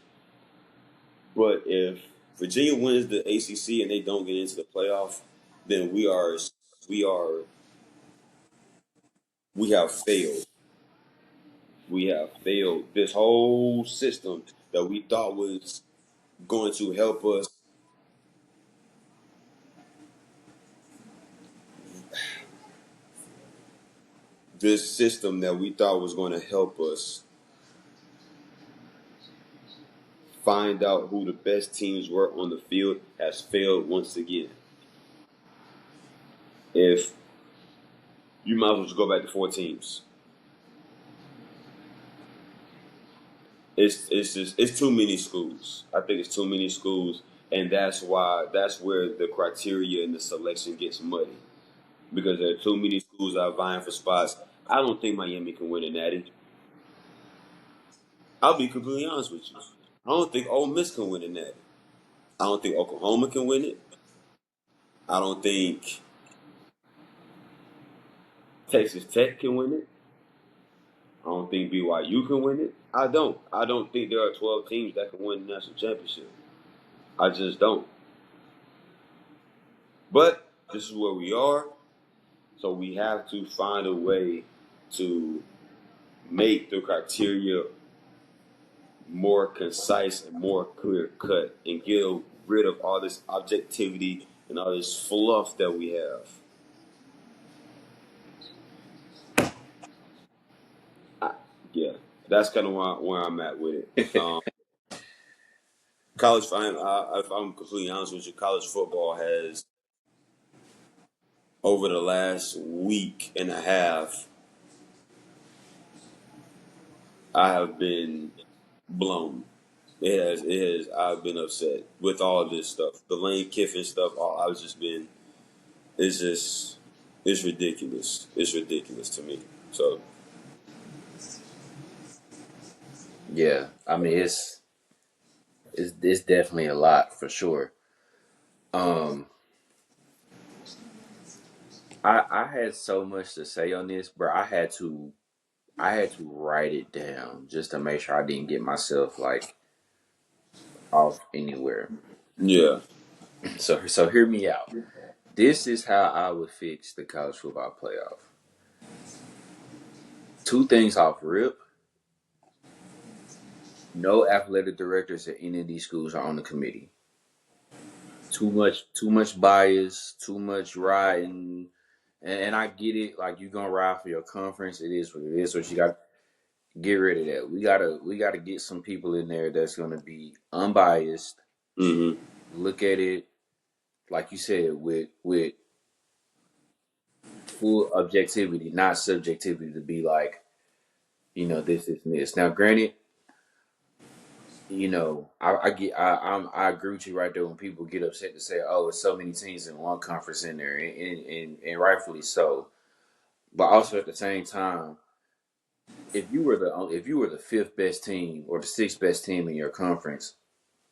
But if Virginia wins the ACC and they don't get into the playoff, then we are we have failed. We have failed. This whole system that we thought was going to help us, this system that we thought was going to help us find out who the best teams were on the field, has failed once again. If you might as well just go back to 4 teams. It's too many schools. I think it's too many schools, and that's where the criteria and the selection gets muddy because there are too many schools that are vying for spots. I don't think Miami can win a Natty. I'll be completely honest with you. I don't think Ole Miss can win a Natty. I don't think Oklahoma can win it. I don't think Texas Tech can win it. I don't think BYU can win it. I don't. I don't think there are 12 teams that can win the national championship. I just don't. But this is where we are. So we have to find a way to make the criteria more concise and more clear cut and get rid of all this objectivity and all this fluff that we have. I, yeah, that's kind of where I'm at with it. College, if I'm completely honest with you, college football has, over the last week and a half, I have been blown. It has. I've been upset with all of this stuff. The Lane Kiffin stuff. I've just been. It's just. It's ridiculous. It's ridiculous to me. So Yeah, I mean it's definitely a lot for sure. Um, I had so much to say on this, bro. I had to write it down just to make sure I didn't get myself like off anywhere. yeah, So hear me out. This is how I would fix the college football playoff. Two things off rip. No athletic directors at any of these schools are on the committee. Too much bias, too much riding, and I get it. Like you gonna ride for your conference, it is what it is. What you got, get rid of that. We gotta get some people in there that's gonna be unbiased. mm-hmm. Look at it like you said with full objectivity, not subjectivity. To be like, this and this. Now, granted, I agree with you right there when people get upset to say, oh, it's so many teams in one conference in there, and rightfully so. But also at the same time, if you were the fifth best team or the sixth best team in your conference,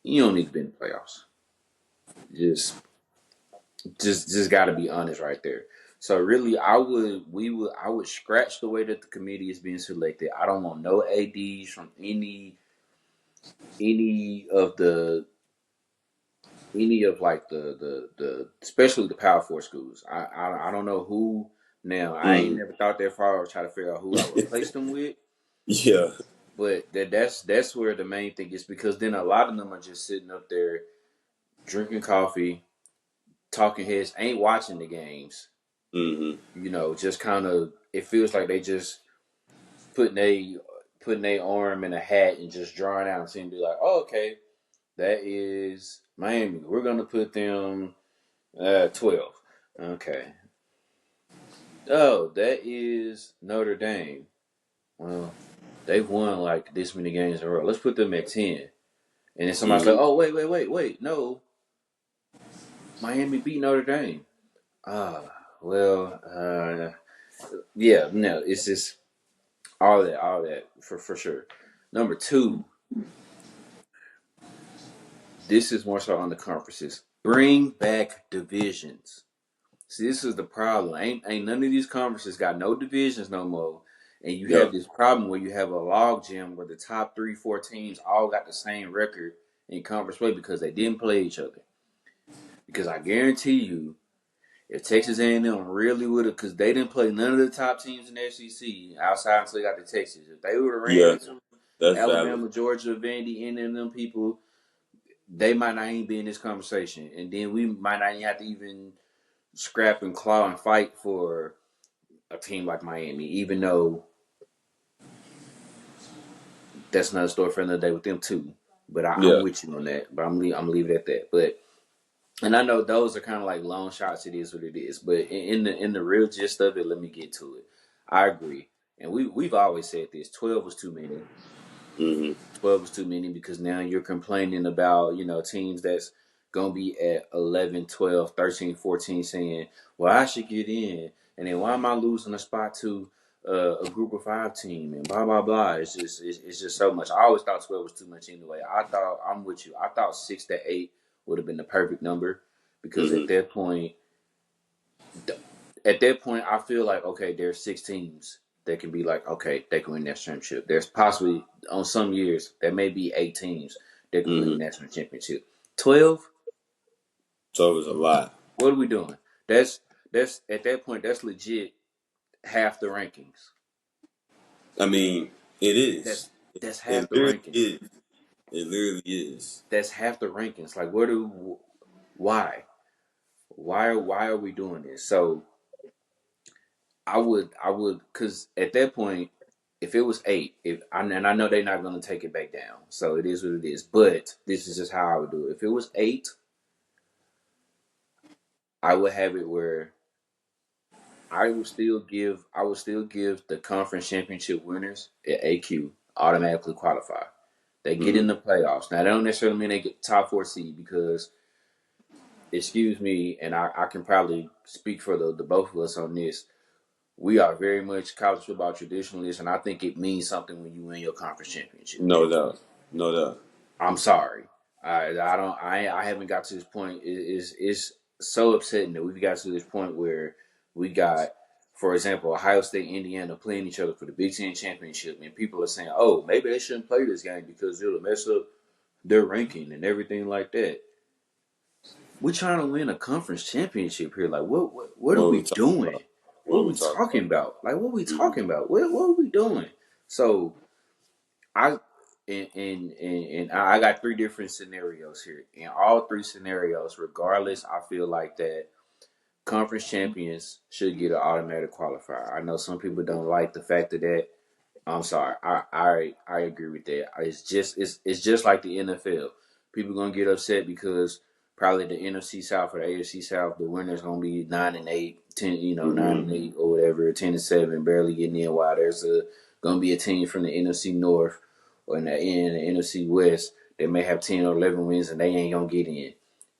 you don't need to be in the playoffs. Just just got to be honest right there. So really, I would scratch the way that the committee is being selected. I don't want no ads from any of the any of like the especially the Power Four schools. I don't know who Now, I ain't Mm. never thought that far or try to figure out who I replaced them with, Yeah. but that's where the main thing is because then a lot of them are just sitting up there drinking coffee, talking heads, ain't watching the games. Hmm. Just kind of it feels like they just putting a putting a arm in a hat and just drawing out and seeing be like, oh, okay, that is Miami. We're gonna put them 12. Okay. Oh, that is Notre Dame. Well, they've won like this many games in a row. Let's put them at 10. And then somebody's like, Hmm. oh, wait. No, Miami beat Notre Dame. Ah, well, yeah, no, it's just all that for sure. Number two, this is more so on the conferences. Bring back divisions. See, this is the problem. Ain't none of these conferences got no divisions no more. And you have Yep. this problem where you have a log jam where the top three, four teams all got the same record in conference play because they didn't play each other. Because I guarantee you, if Texas A&M really would have, because they didn't play none of the top teams in the SEC outside until they got to Texas. If they would have ran Yeah. into That's valid. Alabama, Georgia, Vandy, and them people, they might not even be in this conversation. And then we might not even have to even scrap and claw and fight for a team like Miami, even though that's another story for another day with them too. But I'm Yeah. with you on that. But I'm leave it at that. But and I know those are kind of like long shots. It is what it is. But in the real gist of it, let me get to it. I agree, and we've always said this: 12 was too many. Hmm. 12 is too many because now you're complaining about, teams that's going to be at 11, 12, 13, 14 saying, well, I should get in. And then why am I losing a spot to a group of five team and blah, blah, blah. It's just so much. I always thought 12 was too much anyway. I'm with you. I thought 6 to 8 would have been the perfect number because Hmm. at that point, I feel like okay, there's six teams that can be like okay, they can win that championship. There's possibly on some years there may be 8 teams that can win the Hmm. national championship. 12, So it was a lot. what are we doing? That's at that point that's legit half the rankings. I mean, it is. That's that's It half the literally rankings. is. It literally is. That's half the rankings. Like why why are we doing this? So I would, because at that point, if it was 8, if and I know they're not going to take it back down, so it is what it is. But this is just how I would do it. If it was 8, I would have it where I would still give the conference championship winners at AQ automatically qualify. They get in Hmm. the playoffs. Now, that don't necessarily mean they get top 4 seed because, excuse me, and I can probably speak for the both of us on this. We are very much college football traditionalists, and I think it means something when you win your conference championship. No doubt. No doubt. I'm sorry, I don't I haven't got to this point. It's so upsetting that we've got to this point where we got, for example, Ohio State, Indiana playing each other for the Big Ten championship, and people are saying, "Oh, maybe they shouldn't play this game because it'll mess up their ranking and everything like that." We're trying to win a conference championship here. Like, what are What are we we talking doing? about? What What are are we we talking about? talking about? Like, what are we Hmm. talking about? What are we doing? So I and I got 3 different scenarios here. In all 3 scenarios, regardless, I feel like that conference champions should get an automatic qualifier. I know some people don't like the fact of that. I'm sorry. I agree with that. It's just like the NFL. People gonna get upset because probably the NFC South or the AFC South, the winner's gonna be 9-8, 10, nine Hmm. and eight or whatever, 10-7, barely getting in. While there's gonna be a team from the NFC North or in the NFC West that may have 10 or 11 wins and they ain't gonna get in.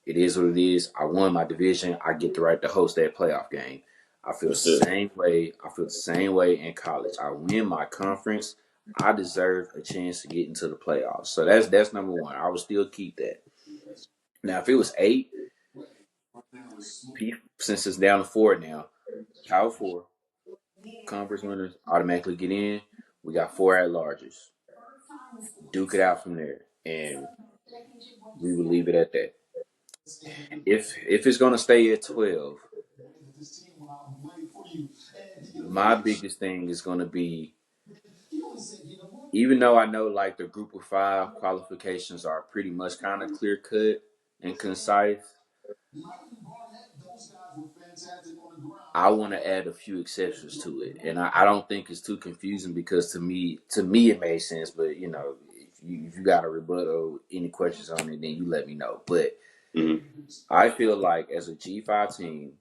It is what it is. I won my division. I get the right to host that playoff game. I feel the That's it. same way. I feel the same way in college. I win my conference. I deserve a chance to get into the playoffs. So that's number one. I would still keep that. Now, if it was 8, since it's down to 4 now, Power 4 conference winners automatically get in. We got 4 at larges. Duke it out from there, and we would leave it at that. If it's gonna stay at 12, my biggest thing is going to be, even though I know like the group of five qualifications are pretty much kind of clear cut and concise, I want to add a few exceptions to it, and I don't think it's too confusing because to me it made sense. But if you got a rebuttal, any questions on it, then you let me know. But Mm-hmm. I feel like as a G5 team,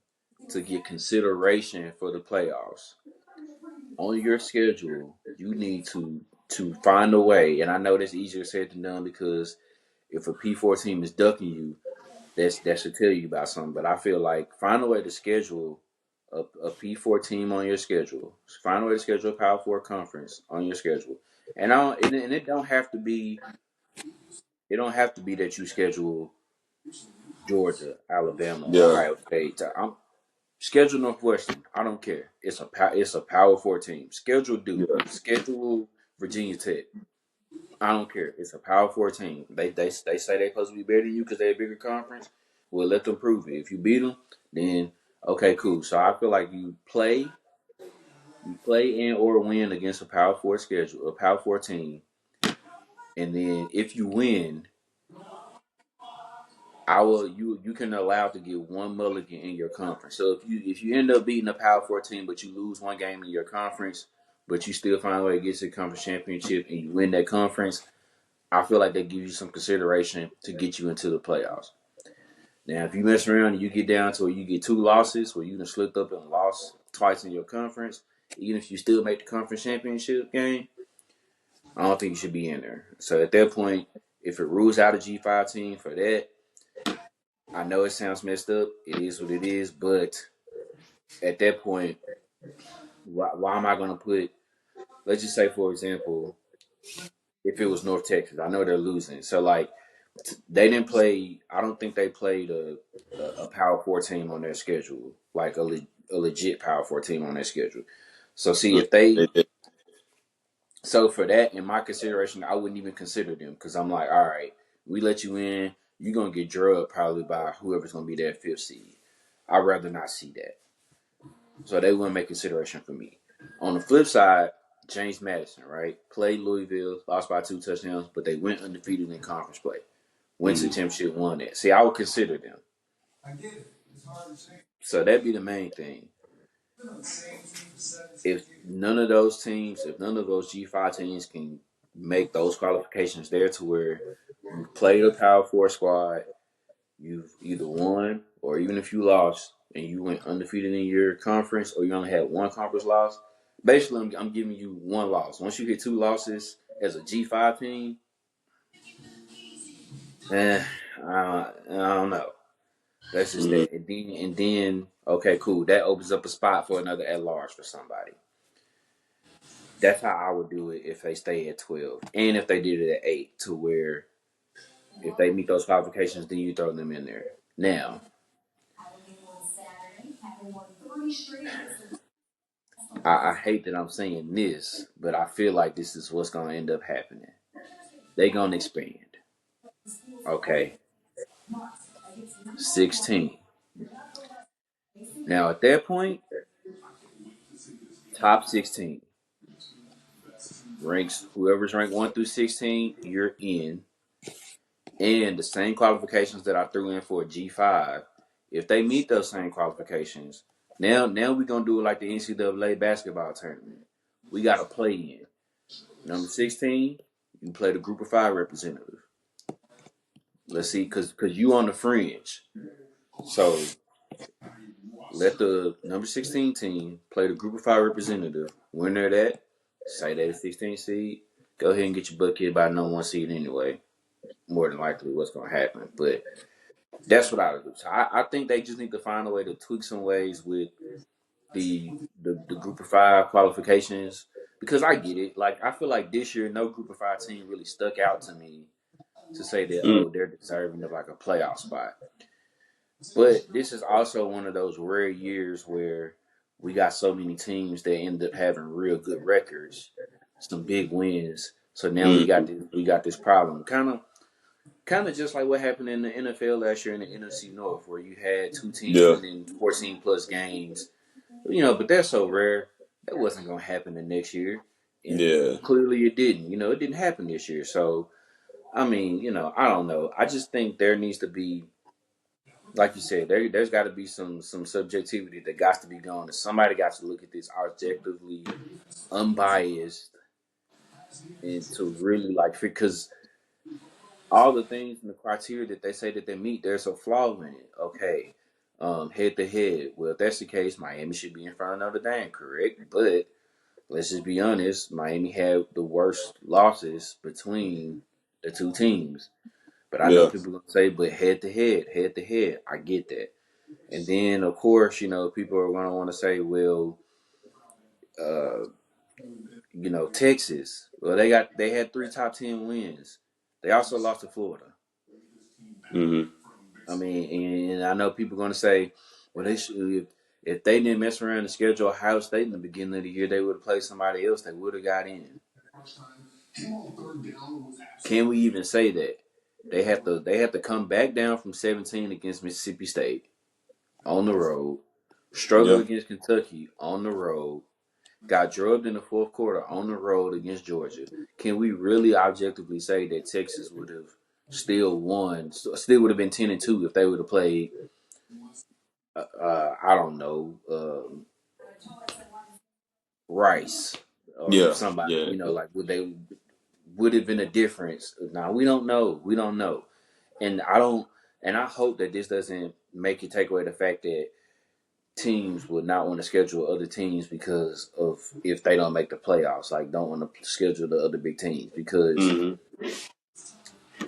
to get consideration for the playoffs on your schedule, you need to find a way. And I know that's easier said than done because if a P4 team is ducking you, that should tell you about something. But I feel like find a way to schedule a P4 team on your schedule. Find a way to schedule a Power Four conference on your schedule. And it don't have to be that you schedule Georgia, Alabama, Yeah. Ohio State. Schedule Northwestern. I don't care. It's a Power Four team. Schedule Duke. Yeah. Schedule Virginia Tech. I don't care. It's a Power Four team. They say they're supposed to be better than you because they're a bigger conference. Well, let them prove it. If you beat them, then okay, cool. So I feel like you play and or win against a Power Four team, and then if you win, you can allow to get one mulligan in your conference. So if you end up beating a Power Four team, but you lose one game in your conference, but you still find a way to get to the conference championship and you win that conference, I feel like they give you some consideration to get you into the playoffs. Now, if you mess around and you get down to where you get two losses, where you done slipped up and lost twice in your conference, even if you still make the conference championship game, I don't think you should be in there. So at that point, if it rules out a G5 team for that, I know it sounds messed up. It is what it is. But at that point, why am I going to put, let's just say, for example, if it was North Texas, I know they're losing. So, like, they didn't play, I don't think they played a Power Four team on their schedule, like a legit Power Four team on their schedule. So, see, if They they, did. so for that, in my consideration, I wouldn't even consider them because I'm like, all right, we let you in, you're going to get drugged probably by whoever's going to be that fifth seed. I'd rather not see that. So they wouldn't make consideration for me. On the flip side, James Madison, right? Played Louisville, lost by 2 touchdowns, but they went undefeated in conference play. Went to the Mm-hmm. championship, won that. See, I would consider them. So that'd be the main thing. If none of those G5 teams can make those qualifications there to where you played a Power Four squad, you've either won or even if you lost and you went undefeated in your conference or you only had one conference loss, basically I'm giving you one loss. Once you get two losses as a G5 team, I don't know. That's just Mm-hmm. that. And then, okay, cool. That opens up a spot for another at large for somebody. That's how I would do it if they stay at 12. And if they did it at 8, to where if they meet those qualifications, then you throw them in there. Now, I hate that I'm saying this, but I feel like this is what's going to end up happening. They going to expand. Okay, 16. Now, at that point, top 16 ranks, whoever's ranked 1 through 16, you're in. And the same qualifications that I threw in for a G5, if they meet those same qualifications, now we're gonna do it like the NCAA basketball tournament. We got to play in. Number 16, you play the group of five representative. Let's see, cause you on the fringe. So let the number 16 team play the group of five representative. When they're that, say they're the 16 seed, go ahead and get your butt kicked by no one seed anyway. More than likely what's gonna happen. But that's what I would do. So I think they just need to find a way to tweak some ways with the group of five qualifications because I get it. Like I feel like this year, no group of five team really stuck out to me to say that they're deserving of like a playoff spot. But this is also one of those rare years where we got so many teams that end up having real good records, some big wins. So now we got Mm-hmm. this problem. Kind of just like what happened in the NFL last year in the NFC North, where you had two teams Yeah. winning 14 plus games. But that's so rare. That wasn't gonna happen the next year, and Yeah, clearly it didn't. It didn't happen this year. So I mean, I don't know. I just think there needs to be, like you said, there's got to be some subjectivity that got to be gone. And somebody got to look at this objectively, unbiased, and to really like because all the things and the criteria that they say that they meet, there's a flaw in it. Okay, head to head. Well, if that's the case, Miami should be in front of Notre Dame, correct? But let's just be honest, Miami had the worst losses between the two teams. But I know yeah, people gonna say, but head to head, I get that. And then of course, people are gonna want to say, well, uh, Texas. Well, they had three top 10 wins. They also lost to Florida. mm-hmm. I mean, and I know people are gonna say, well, they should if they didn't mess around and schedule Ohio State in the beginning of the year, they would have played somebody else. They would have got in. Can we even say that? They have to come back down from 17 against Mississippi State on the road, struggle Yeah, against Kentucky on the road, got drubbed in the fourth quarter on the road against Georgia. Can we really objectively say that Texas would have still won, still would have been 10-2 if they would have played, I don't know, Rice or yeah, somebody, yeah, yeah. like would have been a difference? Now we don't know. We don't know. And I don't and I hope that this doesn't make you take away the fact that teams would not want to schedule other teams because of if they don't make the playoffs, like don't want to schedule the other big teams because Mm-hmm.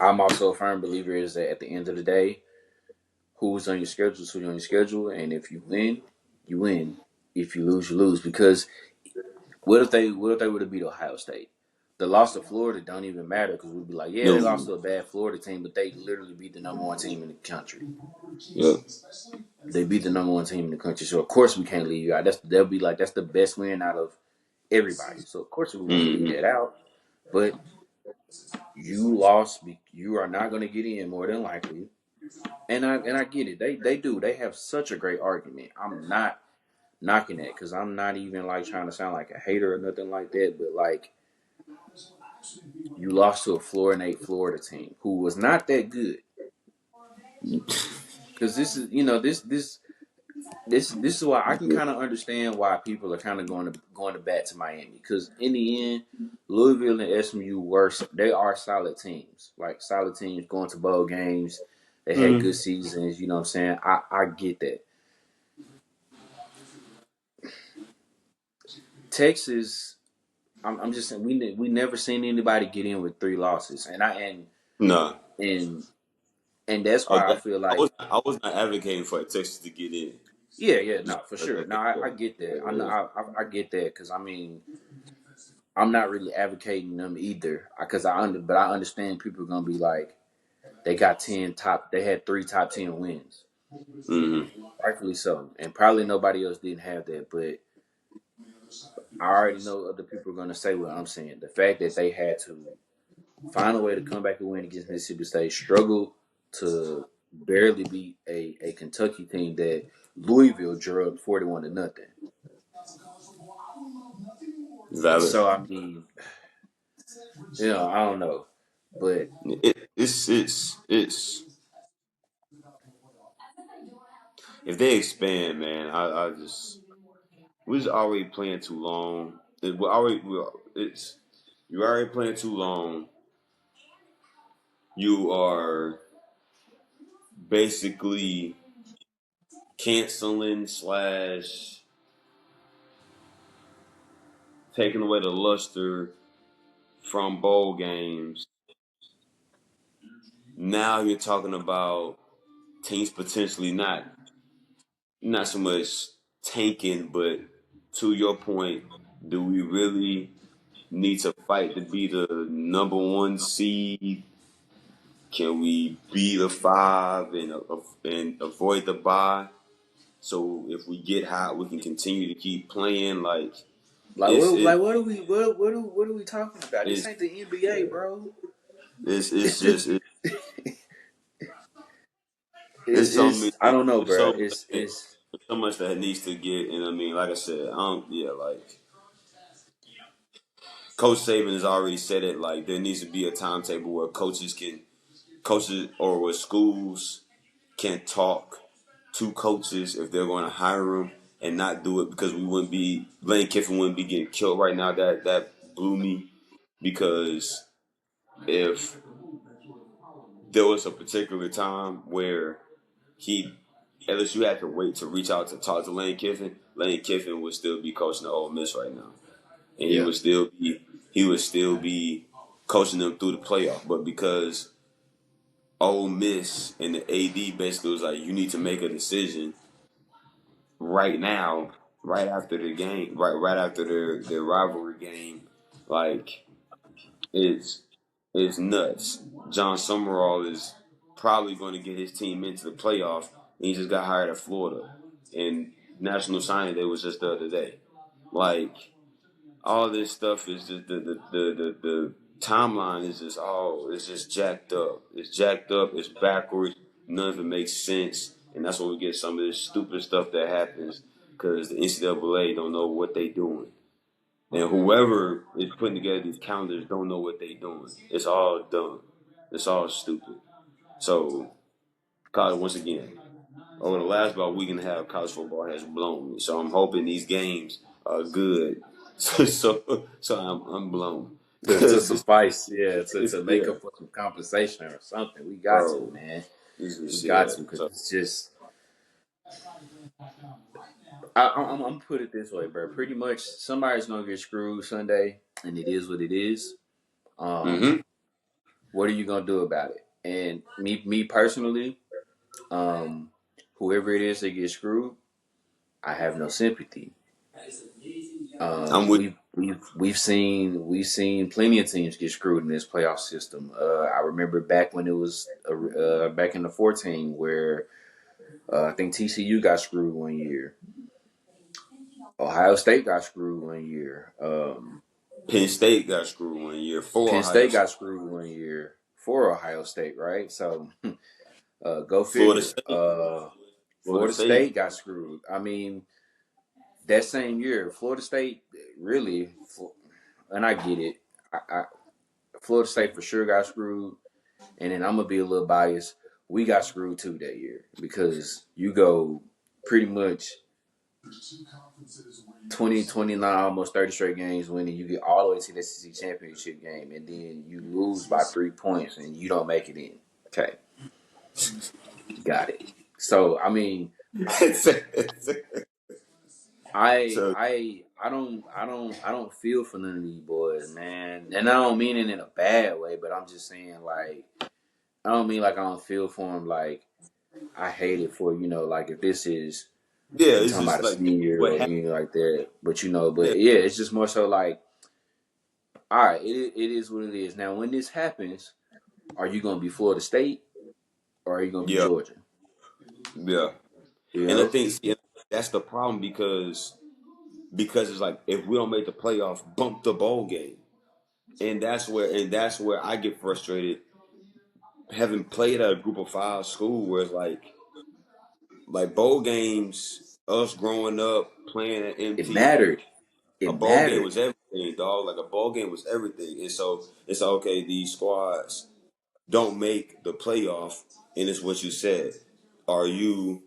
I'm also a firm believer is that at the end of the day, who's on your schedule is who's on your schedule, and if you win, you win. If you lose, you lose. Because what if they would have beat Ohio State? The loss to Florida don't even matter because we'd be like, yeah, they lost No, to a bad Florida team, but they literally beat the number one team in the country. yeah, They beat the number one team in the country, so of course we can't leave you out. They'll be like that's the best win out of everybody. So of course we want to leave mm-hmm. that out. But you lost. You are not going to get in more than likely. And I get it. They do. They have such a great argument. I'm not knocking that because I'm not even like trying to sound like a hater or nothing like that. But like you lost to a fluorinate Florida team who was not that good. Because this is this is why I can kind of understand why people are kind of going to bat to Miami because in the end, Louisville and SMU they are solid teams, like solid teams going to bowl games. They had good Mm-hmm. seasons. You know what I'm saying? I get that. Texas, I'm just saying we never seen anybody get in with three losses, Nah, and and that's I, why I feel I like was I was not advocating for Texas to get in. yeah Just no for let sure that no be clear. I get that I know I get that because I mean I'm not really advocating them either because but I understand people are gonna be like they had three top 10 wins, Mm-hmm. rightfully so, and probably nobody else didn't have that. But I already know other people are gonna say what I'm saying. The fact that they had to find a way to come back and win against Mississippi State, struggled to barely beat a Kentucky team that Louisville drugged 41-0. Valid. So I mean, I don't know, but It's if they expand, man, I just we're just already playing too long. It's you're already playing too long. You are basically canceling slash taking away the luster from bowl games. Now you're talking about teams potentially not so much tanking, but to your point, do we really need to fight to be the number one seed? Can we be the five and avoid the bye? So if we get hot, we can continue to keep playing. Like like it's it what are we what are we talking about? This is ain't the NBA, bro. it's just it's so many I don't know, it's bro. so much It's so much that needs to get. And I mean, like I said, yeah, like. Coach Saban has already said it. Like there needs to be a timetable where coaches or where schools can talk to coaches if they're going to hire them and not do it because we wouldn't be Lane Kiffin wouldn't be getting killed right now. That blew me because if there was a particular time where he LSU had to wait to reach out to talk to Lane Kiffin, Lane Kiffin would still be coaching the Ole Miss right now, and Yeah. he would still be coaching them through the playoff. But because Ole Miss and the AD basically was like, you need to make a decision right now, right after the game, right after their rivalry game, like it's it's nuts. John Summerall is probably going to get his team into the playoff, and he just got hired at Florida. And National Signing Day was just the other day. Like all this stuff is just the timeline is just it's just jacked up. It's jacked up. It's backwards. None of it makes sense, and that's why we get some of this stupid stuff that happens because the NCAA don't know what they doing, and whoever is putting together these calendars don't know what they doing. It's all dumb. It's all stupid. So, college once again, over the last about week and a half, college football has blown me. So I'm hoping these games are good. So I'm blown To because suffice, yeah, it's to make yeah, up for some compensation or something. We got to, bro. man. This We is got yeah. to because So it's just. I'm put it this way, bro. Pretty much, somebody's gonna get screwed Sunday, and it is what it is. Um, mm-hmm. what are you gonna do about it? And me personally, um, whoever it is that gets screwed, I have no sympathy. I'm with We've seen plenty of teams get screwed in this playoff system. I remember back when it was back in the 14 where I think TCU got screwed one year. Ohio State got screwed one year. Penn State got screwed one year for Penn Ohio State State. got screwed one year for Ohio State, right? So go Florida figure. State. Florida Florida State. State got screwed. I mean, that same year, Florida State really, and I get it. Florida State for sure got screwed. And then I'm gonna be a little biased. We got screwed too that year because you go pretty much 20, 29, almost 30 straight games winning. You get all the way to the SEC championship game, and then you lose by 3 points, and you don't make it in. Okay, got it. So I mean, I so I I don't feel for none of these boys, man. And I don't mean it in a bad way, but I'm just saying like I don't mean like I don't feel for them. Like I hate it for like if this is yeah, you it's talking just about a like senior what or happened. anything like that, but Yeah, but yeah, it's just more so like all right, it is what it is. Now, when this happens, are you going to be Florida State or are you going to be yeah, Georgia? yeah. You And the know, thing, see, that's the problem because it's like if we don't make the playoff, bump the bowl game, and that's where I get frustrated. Having played at a group of five school where it's like bowl games, us growing up playing at it MT, mattered. a It bowl game mattered. was everything, dog. Like a bowl game was everything, and so it's okay. These squads don't make the playoff, and it's what you said. Are you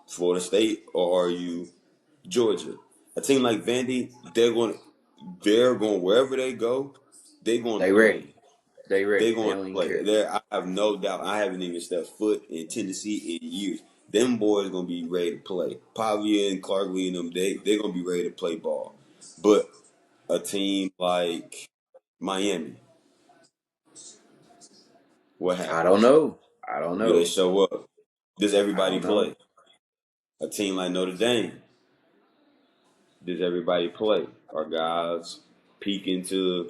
Florida State or are you Georgia? A team like Vandy, they're going wherever they go, they're going to They play. ready. They They're ready. They going to don't even play. care. There, I have no doubt. I haven't even stepped foot in Tennessee in years. Them boys gonna be ready to play. Pavia and Clark Lee and them, they're gonna be ready to play ball. But a team like Miami, what I don't happens? know. I don't Do they know. show up? Does I everybody don't know. play? A team like Notre Dame, does everybody play? Are guys peeking to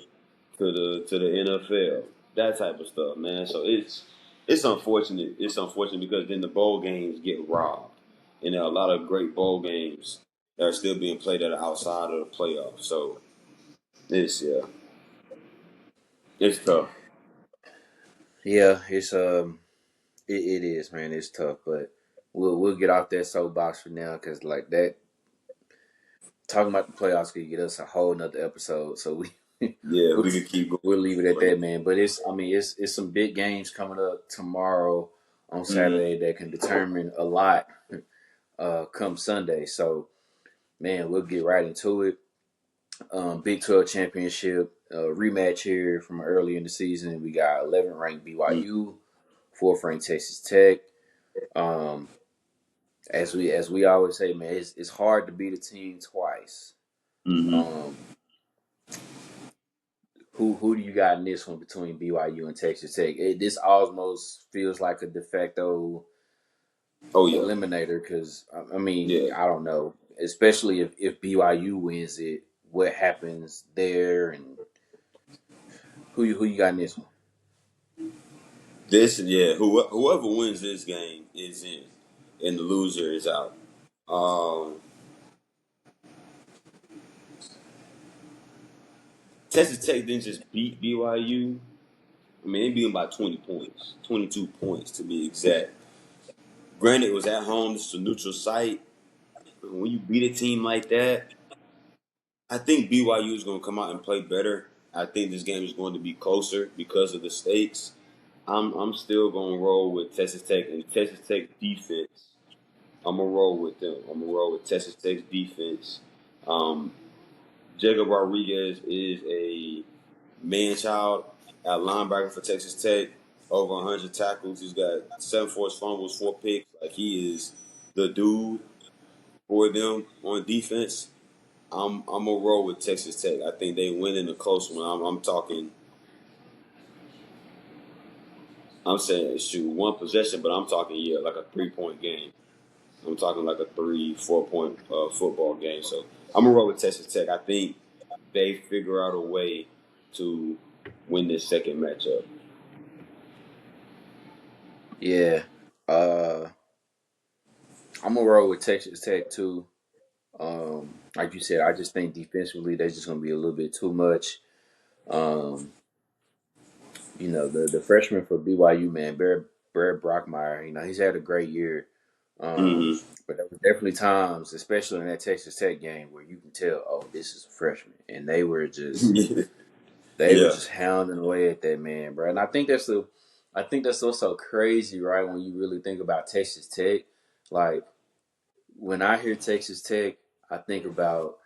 the NFL? That type of stuff, man. So it's unfortunate. It's unfortunate because then the bowl games get robbed, and there are a lot of great bowl games that are still being played that are outside of the playoffs. So it's tough. Yeah, it is, man. It's tough, but we'll get off that soapbox for now because like that talking about the playoffs could get us a whole nother episode. So Yeah, we could keep We'll leave it at going. that, man. But I mean, it's some big games coming up tomorrow on Mm-hmm. Saturday that can determine a lot come Sunday. So, man, we'll get right into it. Big 12 championship rematch here from early in the season. We got 11 ranked BYU, fourth ranked Texas Tech. Um, as we always say, man, it's hard to beat a team twice. Mm-hmm. Um, who do you got in this one between BYU and Texas Tech? This almost feels like a de facto Oh yeah, eliminator because I mean yeah. I don't know, especially if BYU wins it, what happens there, and who you got in this one? This yeah. Whoever wins this game is in, and the loser is out. Um, Texas Tech didn't just beat BYU. I mean, they beat them by 20 points, 22 points to be exact. Granted, it was at home. This is a neutral site. When you beat a team like that, I think BYU is going to come out and play better. I think this game is going to be closer because of the stakes. I'm still going to roll with Texas Tech and Texas Tech defense. I'm gonna roll with them. I'm gonna roll with Texas Tech's defense. Um, Jacob Rodriguez is a man child at linebacker for Texas Tech. Over 100 tackles. He's got 7 forced fumbles, 4 picks. Like he is the dude for them on defense. I'm gonna roll with Texas Tech. I think they win in a close one. I'm talking. I'm saying shoot 1 possession, but I'm talking like a 3 point game. I'm talking like a 3, 4 point football game. So I'm gonna roll with Texas Tech. I think they figure out a way to win this second matchup. Yeah, uh, I'm gonna roll with Texas Tech too. Like you said, I just think defensively they're just gonna be a little bit too much. Um, the freshman for BYU, man, Barrett Brockmeyer, he's had a great year. Mm-hmm. But there was definitely times, especially in that Texas Tech game, where you can tell, oh, this is a freshman, and they were Yeah. just hounding away at that man, bro. And I think that's also crazy, right? When you really think about Texas Tech, like when I hear Texas Tech, I think about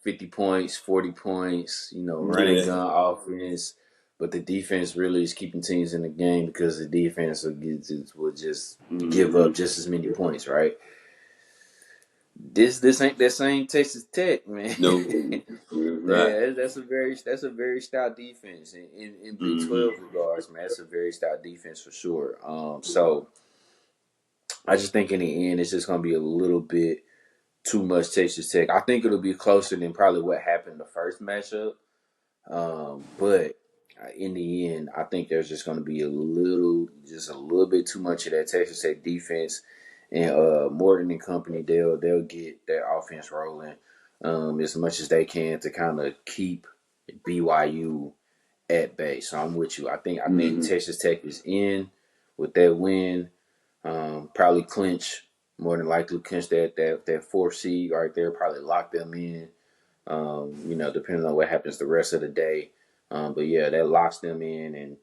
50 points, 40 points, running Yeah. gun offense. But the defense really is keeping teams in the game because the defense will just give Mm-hmm. up just as many points, right? This ain't that same Texas Tech, man. No. Right. That's a very stout defense in Big Mm-hmm. 12 regards, man. That's a very stout defense for sure. So I just think in the end it's just gonna be a little bit too much Texas Tech. I think it'll be closer than probably what happened the first matchup. But in the end, I think there's just going to be just a little bit too much of that Texas Tech defense, and Morton and company. They'll get their offense rolling as much as they can to kind of keep BYU at bay. So I'm with you. I think Mm-hmm. Texas Tech is in with that win. Probably clinch more than likely clinch that fourth seed right there. Probably lock them in depending on what happens the rest of the day. But yeah, that locks them in, and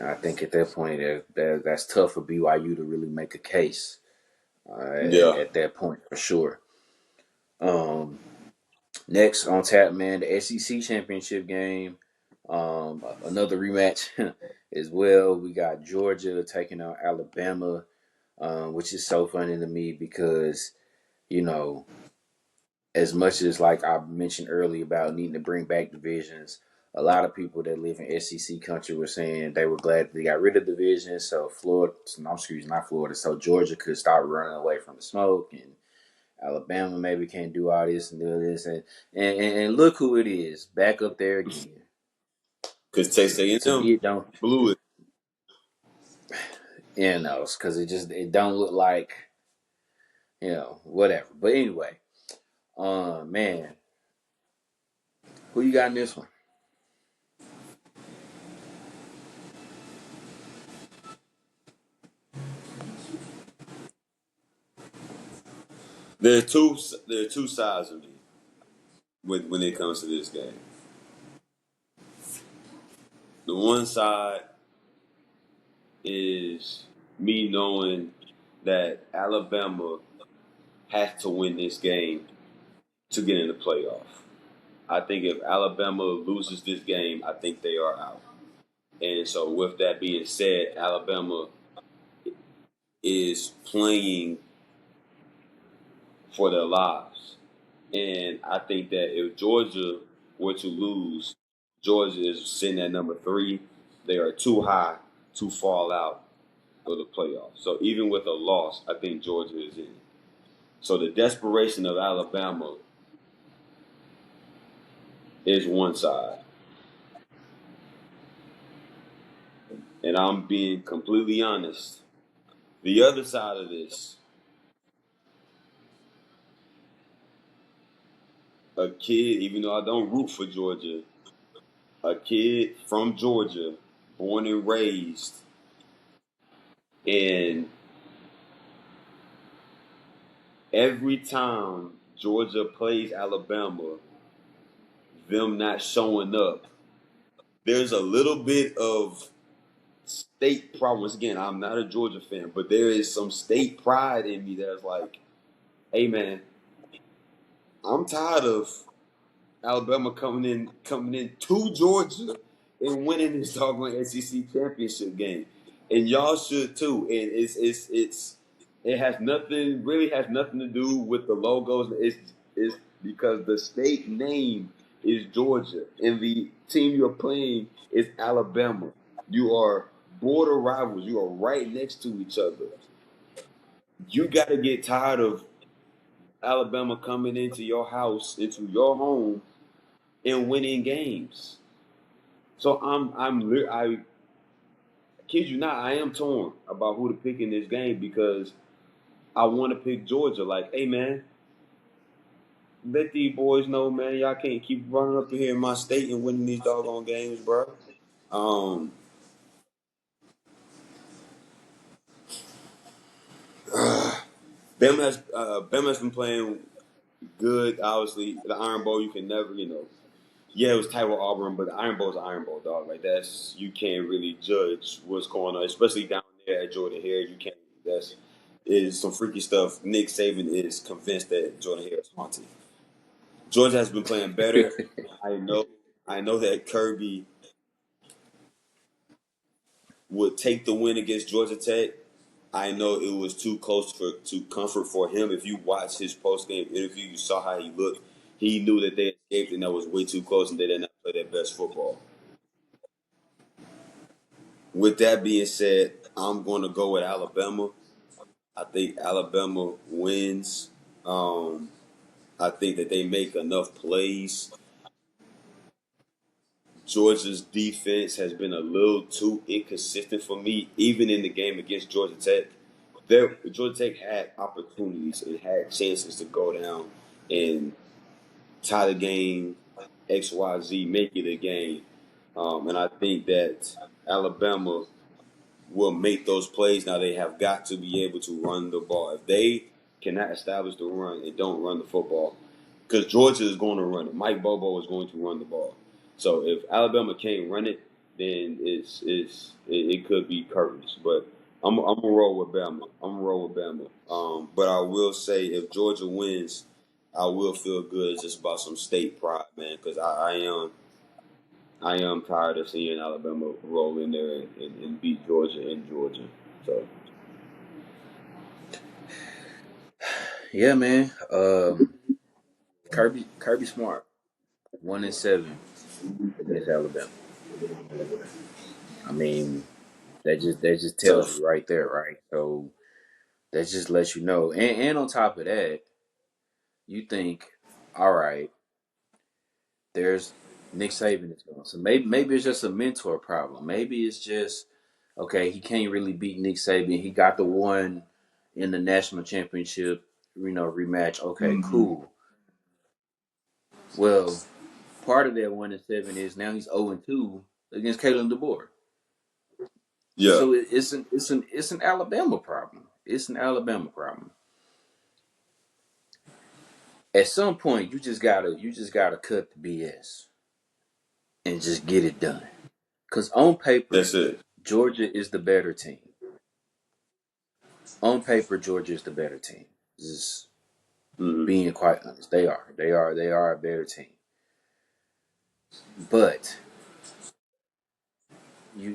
I think at that point that's tough for BYU to really make a case Yeah. at that point for sure. Um, Next on tap, man, the SEC championship game, another rematch as well. We got Georgia taking on Alabama, which is so funny to me because you know as much as like I mentioned earlier about needing to bring back divisions, a lot of people that live in SEC country were saying they were glad they got rid of divisions, so Florida, no, excuse not Florida, so Georgia could start running away from the smoke, and Alabama maybe can't do all this and do this, and look who it is back up there again. Because Texas To A&M me, it don't, blew it. because it don't look like whatever. But anyway, man, who you got in this one? There are two. There are two sides of me when it comes to this game. The one side is me knowing that Alabama has to win this game to get in the playoff. I think if Alabama loses this game, I think they are out. And so, with that being said, Alabama is playing for their lives. And I think that if Georgia were to lose, Georgia is sitting at number 3. They are too high to fall out of the playoffs. So even with a loss, I think Georgia is in. So the desperation of Alabama is one side. And I'm being completely honest. The other side of this, a kid, even though I don't root for Georgia, a kid from Georgia, born and raised, and every time Georgia plays Alabama, them not showing up, there's a little bit of state pride. Once again, I'm not a Georgia fan, but there is some state pride in me that's like, hey man, I'm tired of Alabama coming in to Georgia and winning this doggone SEC championship game, and y'all should too. And it has nothing really has nothing to do with the logos. It's because the state name is Georgia, and the team you're playing is Alabama. You are border rivals. You are right next to each other. You got to get tired of Alabama coming into your house, into your home, and winning games. So I kid you not, I am torn about who to pick in this game because I want to pick Georgia. Like, hey man, let these boys know, man, y'all can't keep running up here in my state and winning these doggone games, bro. Um, Bama has been playing good. Obviously, the Iron Bowl you can never, yeah, it was tight with Auburn, but the Iron Bowl is the Iron Bowl, dog. Like that's you can't really judge what's going on, especially down there at Jordan Hare. You can't. That's is some freaky stuff. Nick Saban is convinced that Jordan Hare is haunted. Georgia has been playing better. I know. I know that Kirby would take the win against Georgia Tech. I know it was too close to comfort for him. If you watch his post game interview, you saw how he looked. He knew that they escaped and that was way too close, and they did not play their best football. With that being said, I'm going to go with Alabama. I think Alabama wins. Um, I think that they make enough plays. Georgia's defense has been a little too inconsistent for me, even in the game against Georgia Tech. Georgia Tech had opportunities and had chances to go down and tie the game, XYZ, make it a game. And I think that Alabama will make those plays. Now they have got to be able to run the ball. If they cannot establish the run and don't run the football, because Georgia is going to run it. Mike Bobo is going to run the ball. So if Alabama can't run it, then it could be curtains. But I'm gonna roll with Bama. I'm gonna roll with Bama. But I will say if Georgia wins, I will feel good. It's just about some state pride, man. Because I am tired of seeing Alabama roll in there and beat Georgia in Georgia. So Yeah, man. Kirby Smart, 1-7 against Alabama. I mean, that just tells tough. you right there, right? So that just lets you know. And on top of that, you think, all right, there's Nick Saban is going. So maybe it's just a mentor problem. Maybe it's just okay. He can't really beat Nick Saban. He got the one in the national championship, rematch. Okay, Mm-hmm. cool. Well, part of that 1-7 is now he's 0-2 against Kalen DeBoer. Yeah, So it's an Alabama problem. It's an Alabama problem. At some point, you just gotta cut the BS and just get it done. Because on That's paper, it. Georgia is the better team. On paper, Georgia is the better team. Just Mm-hmm. being quite honest, they are. They are a better team. But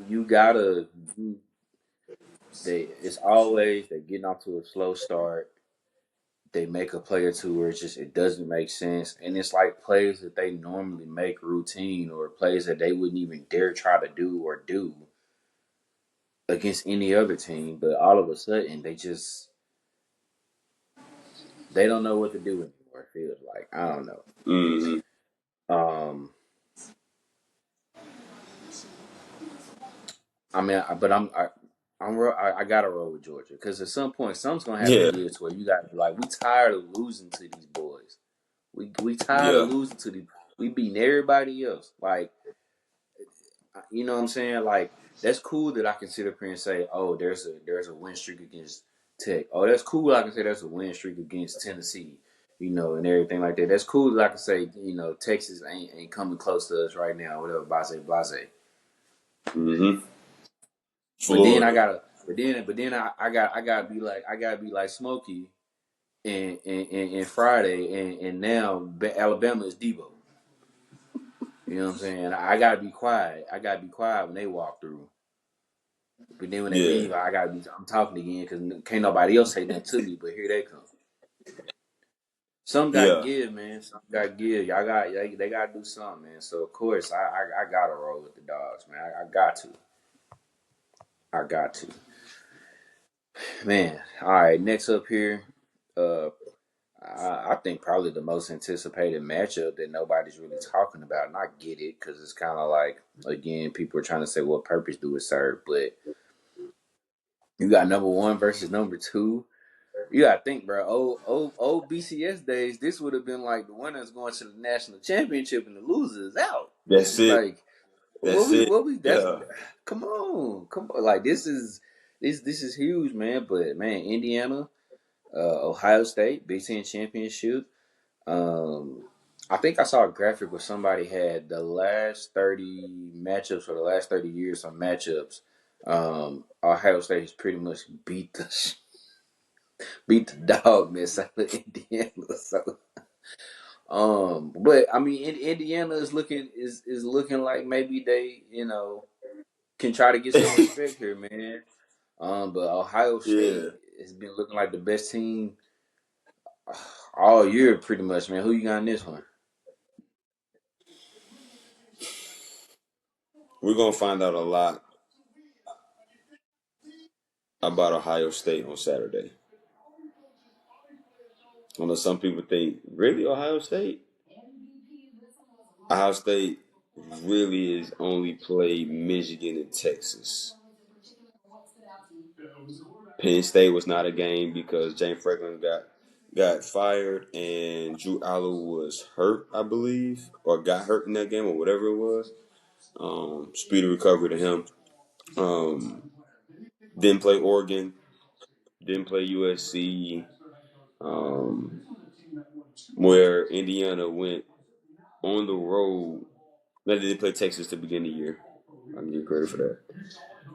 you gotta you, they. It's always they getting off to a slow start. They make a play or two where it doesn't make sense, and it's like plays that they normally make routine or plays that they wouldn't even dare try to do against any other team. But all of a sudden, they don't know what to do anymore. It feels like I don't know. Mm-hmm. Um, I mean, I gotta roll with Georgia because at some point, something's gonna have to Yeah. give to where you got to be like, we tired of losing to these boys. We tired of Yeah. losing to these. We beating everybody else. Like, you know what I'm saying? Like, that's cool that I can sit up here and say, oh, there's a win streak against Tech. Oh, that's cool. I can say there's a win streak against Tennessee. And everything like that. That's cool that I can say, Texas ain't coming close to us right now. Whatever, blase. Mm-hmm. But then I Florida. gotta, but then I gotta be like Smokey and Friday and now Alabama is Debo. You know what I'm saying? I gotta be quiet. I gotta be quiet when they walk through. But then when they Yeah. leave, I'm talking again because can't nobody else say nothing to me. But here they come. Some got to Yeah. give, man. Some got to give. They got to do something, man. So of course I gotta roll with the dogs, man. I got to. I got to. Man. All right. Next up here, uh, I think probably the most anticipated matchup that nobody's really talking about, and I get it because it's kind of like again, people are trying to say what purpose do it serve, but you got number one versus number two. You gotta think, bro. Old BCS days, this would have been like the winners going to the national championship and the losers out. That's it. Like That's it. that's Yeah. come on. Like this is huge, man. But man, Indiana, Ohio State, Big Ten championship. Um, I think I saw a graphic where somebody had the last 30 matchups for the last 30 years on matchups. Ohio State has pretty much beat the dog mess out of Indiana. So, but I mean, Indiana is looking like maybe they can try to get some respect here, man. But Ohio Yeah. State has been looking like the best team all year, pretty much, man. Who you got in this one? We're gonna find out a lot about Ohio State on Saturday. I know some people think, really, Ohio State? Ohio State really is only played Michigan and Texas. Penn State was not a game because James Franklin got fired and Drew Allo was hurt, I believe, or got hurt in that game or whatever it was. Speedy recovery to him. Um, didn't play Oregon, didn't play USC, um, where Indiana went on the road. They did play Texas to begin the year. I give you credit for that.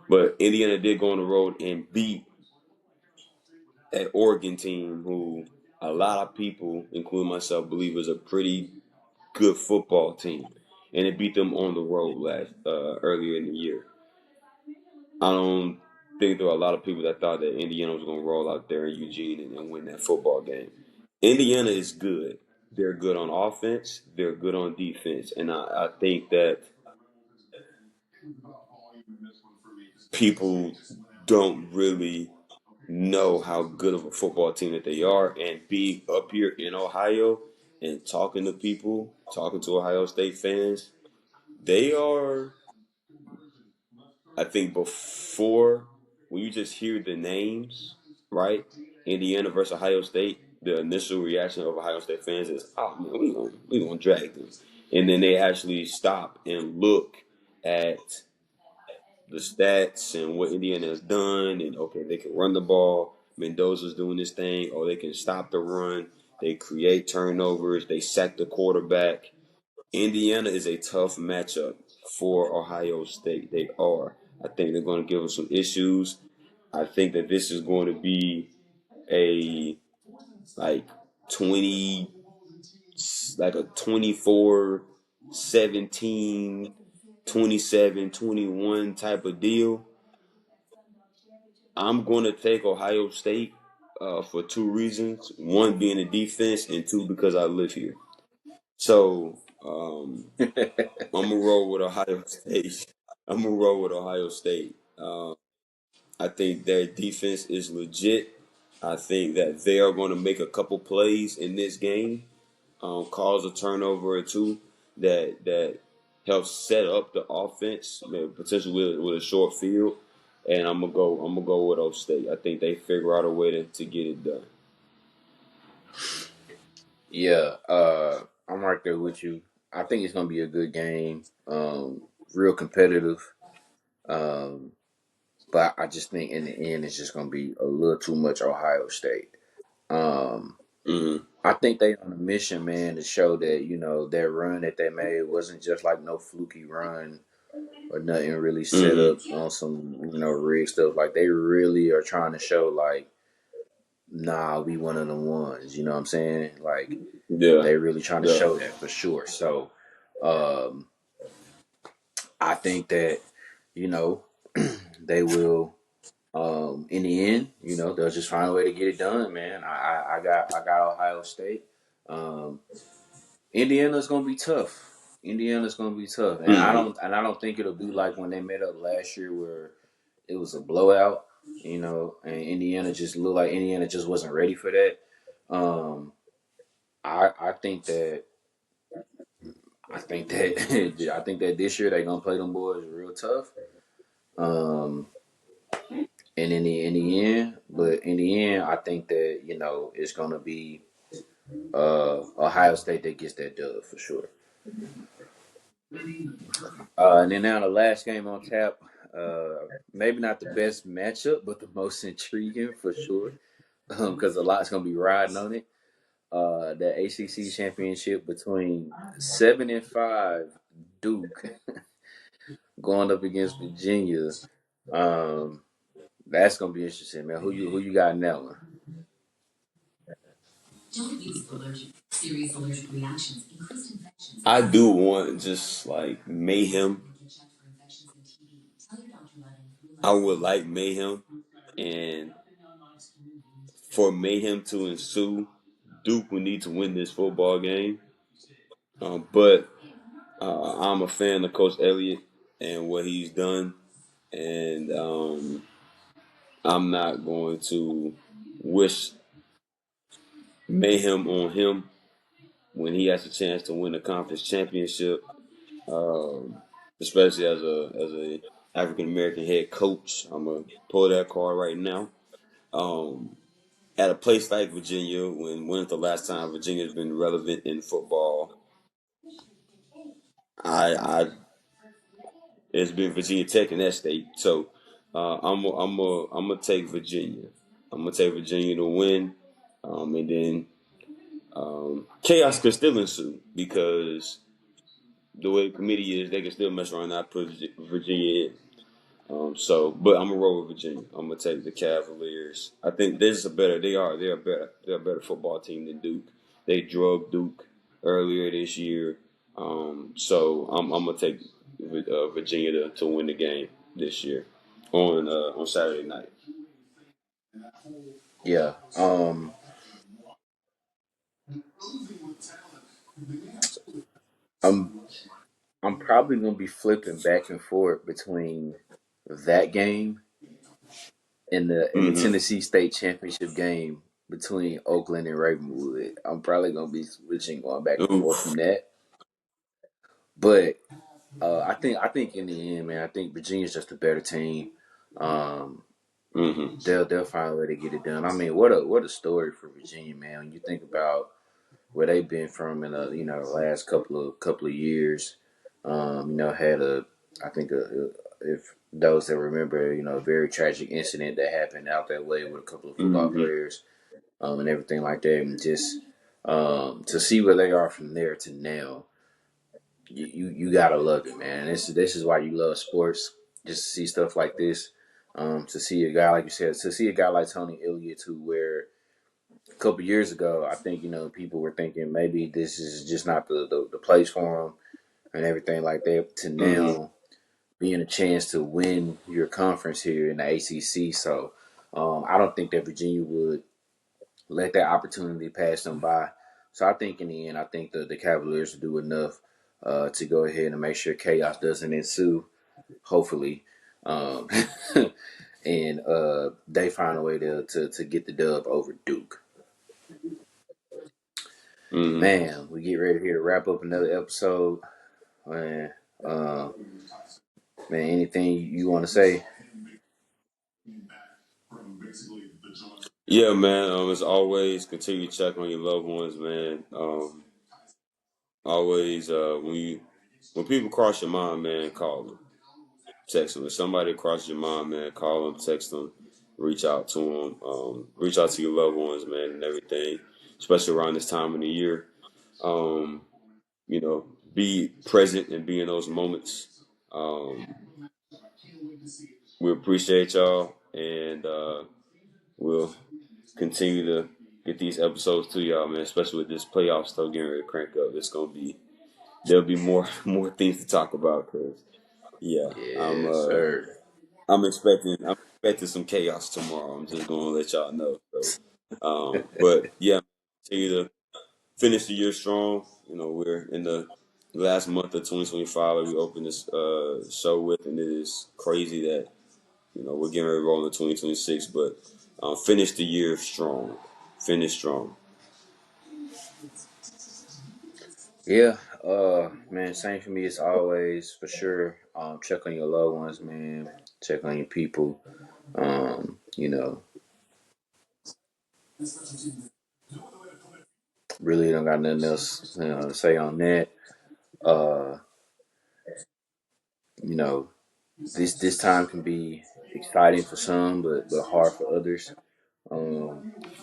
But Indiana did go on the road and beat that Oregon team, who a lot of people, including myself, believe is a pretty good football team, and it beat them on the road earlier in the year. I don't think there were a lot of people that thought that Indiana was going to roll out there in Eugene and win that football game. Indiana is good. They're good on offense. They're good on defense, and I think that people don't really know how good of a football team that they are, and be up here in Ohio and talking to people, talking to Ohio State fans. They are, I think, before when you just hear the names, right? Indiana versus Ohio State, the initial reaction of Ohio State fans is, "Oh man, we gonna drag them," and then they actually stop and look at the stats and what Indiana has done, and okay, they can run the ball. Mendoza's doing this thing, or they can stop the run. They create turnovers. They sack the quarterback. Indiana is a tough matchup. for Ohio State. They are. I think they're going to give us some issues. I think that this is going to be a like 20 like a 24, 17, 27, 21 type of deal. I'm going to take Ohio State for two reasons. One being the defense, and two because I live here. So I'm gonna roll with Ohio State. I'm gonna roll with Ohio State. I think their defense is legit. I think that they are going to make a couple plays in this game, cause a turnover or two that helps set up the offense, maybe potentially with a short field. And I'm gonna go with O State. I think they figure out a way to get it done. Yeah, I'm right there with you. I think it's gonna be a good game. Real competitive. Um, but I just think in the end it's just gonna be a little too much Ohio State. Um, Hmm. I think they on a mission, man, to show that that run that they made wasn't just like no fluky run or nothing really set Hmm. up on some rigged stuff. Like they really are trying to show like, nah, we one of the ones. You know what I'm saying? Like Yeah. they really trying to Yeah. show that for sure. So um, I think that you know they will. In the end, they'll just find a way to get it done, man. I got Ohio State. Um, Indiana's gonna be tough. Indiana's gonna be tough, and I Hmm. don't and I don't think it'll be like when they met up last year where it was a blowout. And Indiana just looked like Indiana just wasn't ready for that. Um, I think that I think that this year they're gonna play them boys real tough. Um, and in the end, I think that it's gonna be Ohio State that gets that dub for sure. And then now the last game on tap, maybe not the best matchup, but the most intriguing for sure, because a lot's gonna be riding on it. The ACC championship between 7-5 Duke going up against Virginia. Um, that's gonna be interesting, man. Who you got in that one? I do want just like mayhem. I would like mayhem, and for mayhem to ensue, Duke would need to win this football game. But I'm a fan of Coach Elliott and what he's done, and I'm not going to wish mayhem on him when he has a chance to win a conference championship, um, especially as a African American head coach. I'm gonna pull that card right now. Um, at a place like Virginia, when's the last time Virginia's been relevant in football? I It's been Virginia Tech in that state. So I'm gonna take Virginia. I'm gonna take Virginia to win, and then chaos could still ensue because the way the committee is, they can still mess around and not put Virginia in. But I'm gonna roll with Virginia. I'm gonna take the Cavaliers. I think this is a better. They're a better football team than Duke. They drug Duke earlier this year. I'm gonna take Virginia to win the game this year on Saturday night. Yeah. I'm I'm probably gonna be flipping back and forth between that game and the Mm-hmm. Tennessee State championship game between Oakland and Ravenwood. I'm probably gonna be switching, going back and forth from Oof. that. But I think in the end, man, I think Virginia's just a better team. Um, Mm-hmm. they'll find a way to get it done. I mean, what a story for Virginia, man. When you think about where they've been from in the last couple of years. Had I think if those that remember, a very tragic incident that happened out that way with a couple of football Mm-hmm. players, and everything like that, and just to see where they are from there to now. you gotta love it, man. This is why you love sports. Just to see stuff like this, to see a guy like you said, to see a guy like Tony Elliott, who where a couple years ago, I think people were thinking maybe this is just not the place for him and everything like that. To Mm-hmm. now being a chance to win your conference here in the ACC, so I don't think that Virginia would let that opportunity pass them by. So I think in the end, I think the Cavaliers will do enough to go ahead and make sure chaos doesn't ensue. Hopefully, um, and they find a way to get the dub over Duke. Mm-hmm. Man, we get ready here to wrap up another episode. Man, uh, man, anything you want to say? Yeah, man. As always, continue to check on your loved ones, man. Always, when people cross your mind, man, call them, text them. If somebody crosses your mind, man, call them, text them, reach out to them, reach out to your loved ones, man, and everything. Especially around this time of the year, um, be present and be in those moments. Um, we appreciate y'all, and we'll continue to get these episodes to y'all, man. Especially with this playoff stuff getting ready to crank up, there'll be more more things to talk about. Cause yeah, Yes, sir. I'm expecting some chaos tomorrow. I'm just gonna let y'all know. So, but yeah, continue to finish the year strong. We're in the last month of 2025 that we opened this show with, and it is crazy that we're getting ready to roll into 2026. But finish the year strong. Finish strong. Yeah, man, same for me as always, for sure. Check on your loved ones, man. Check on your people. You know, really don't got nothing else to say on that. Uh, you know, this time can be exciting for some, but hard for others.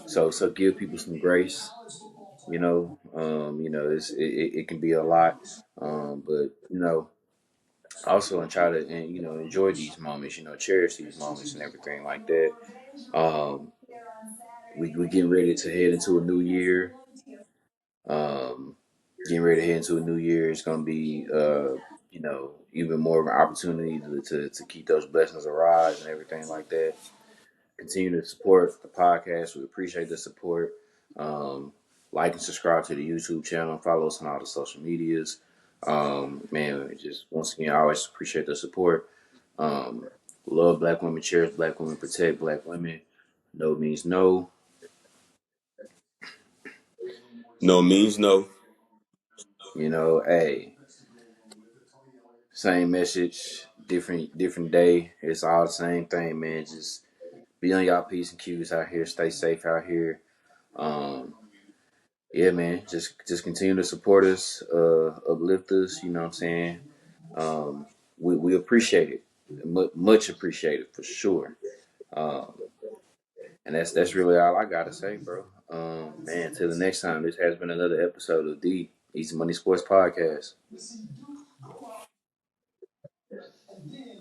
So give people some grace. It can be a lot, but also and try to and enjoy these moments. Cherish these moments and everything like that. Um, we getting ready to head into a new year. Um, Getting ready to head into a new year is going to be, even more of an opportunity to keep those blessings arise and everything like that. Continue to support the podcast. We appreciate the support. Um, like and subscribe to the YouTube channel. Follow us on all the social medias. Man, just once again, I always appreciate the support. Um, Love black women, cherish black women, protect black women. No means no. No means no. Hey, same message, different day. It's all the same thing, man. Just be on y'all P's and Q's out here. Stay safe out here. Um, yeah, man. Just continue to support us, uplift us. You know what I'm saying? Um, we appreciate it, much appreciated for sure. Um, and that's really all I gotta say, bro. Man, till the next time. This has been another episode of the Easy Money Sports Podcast.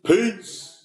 Peace.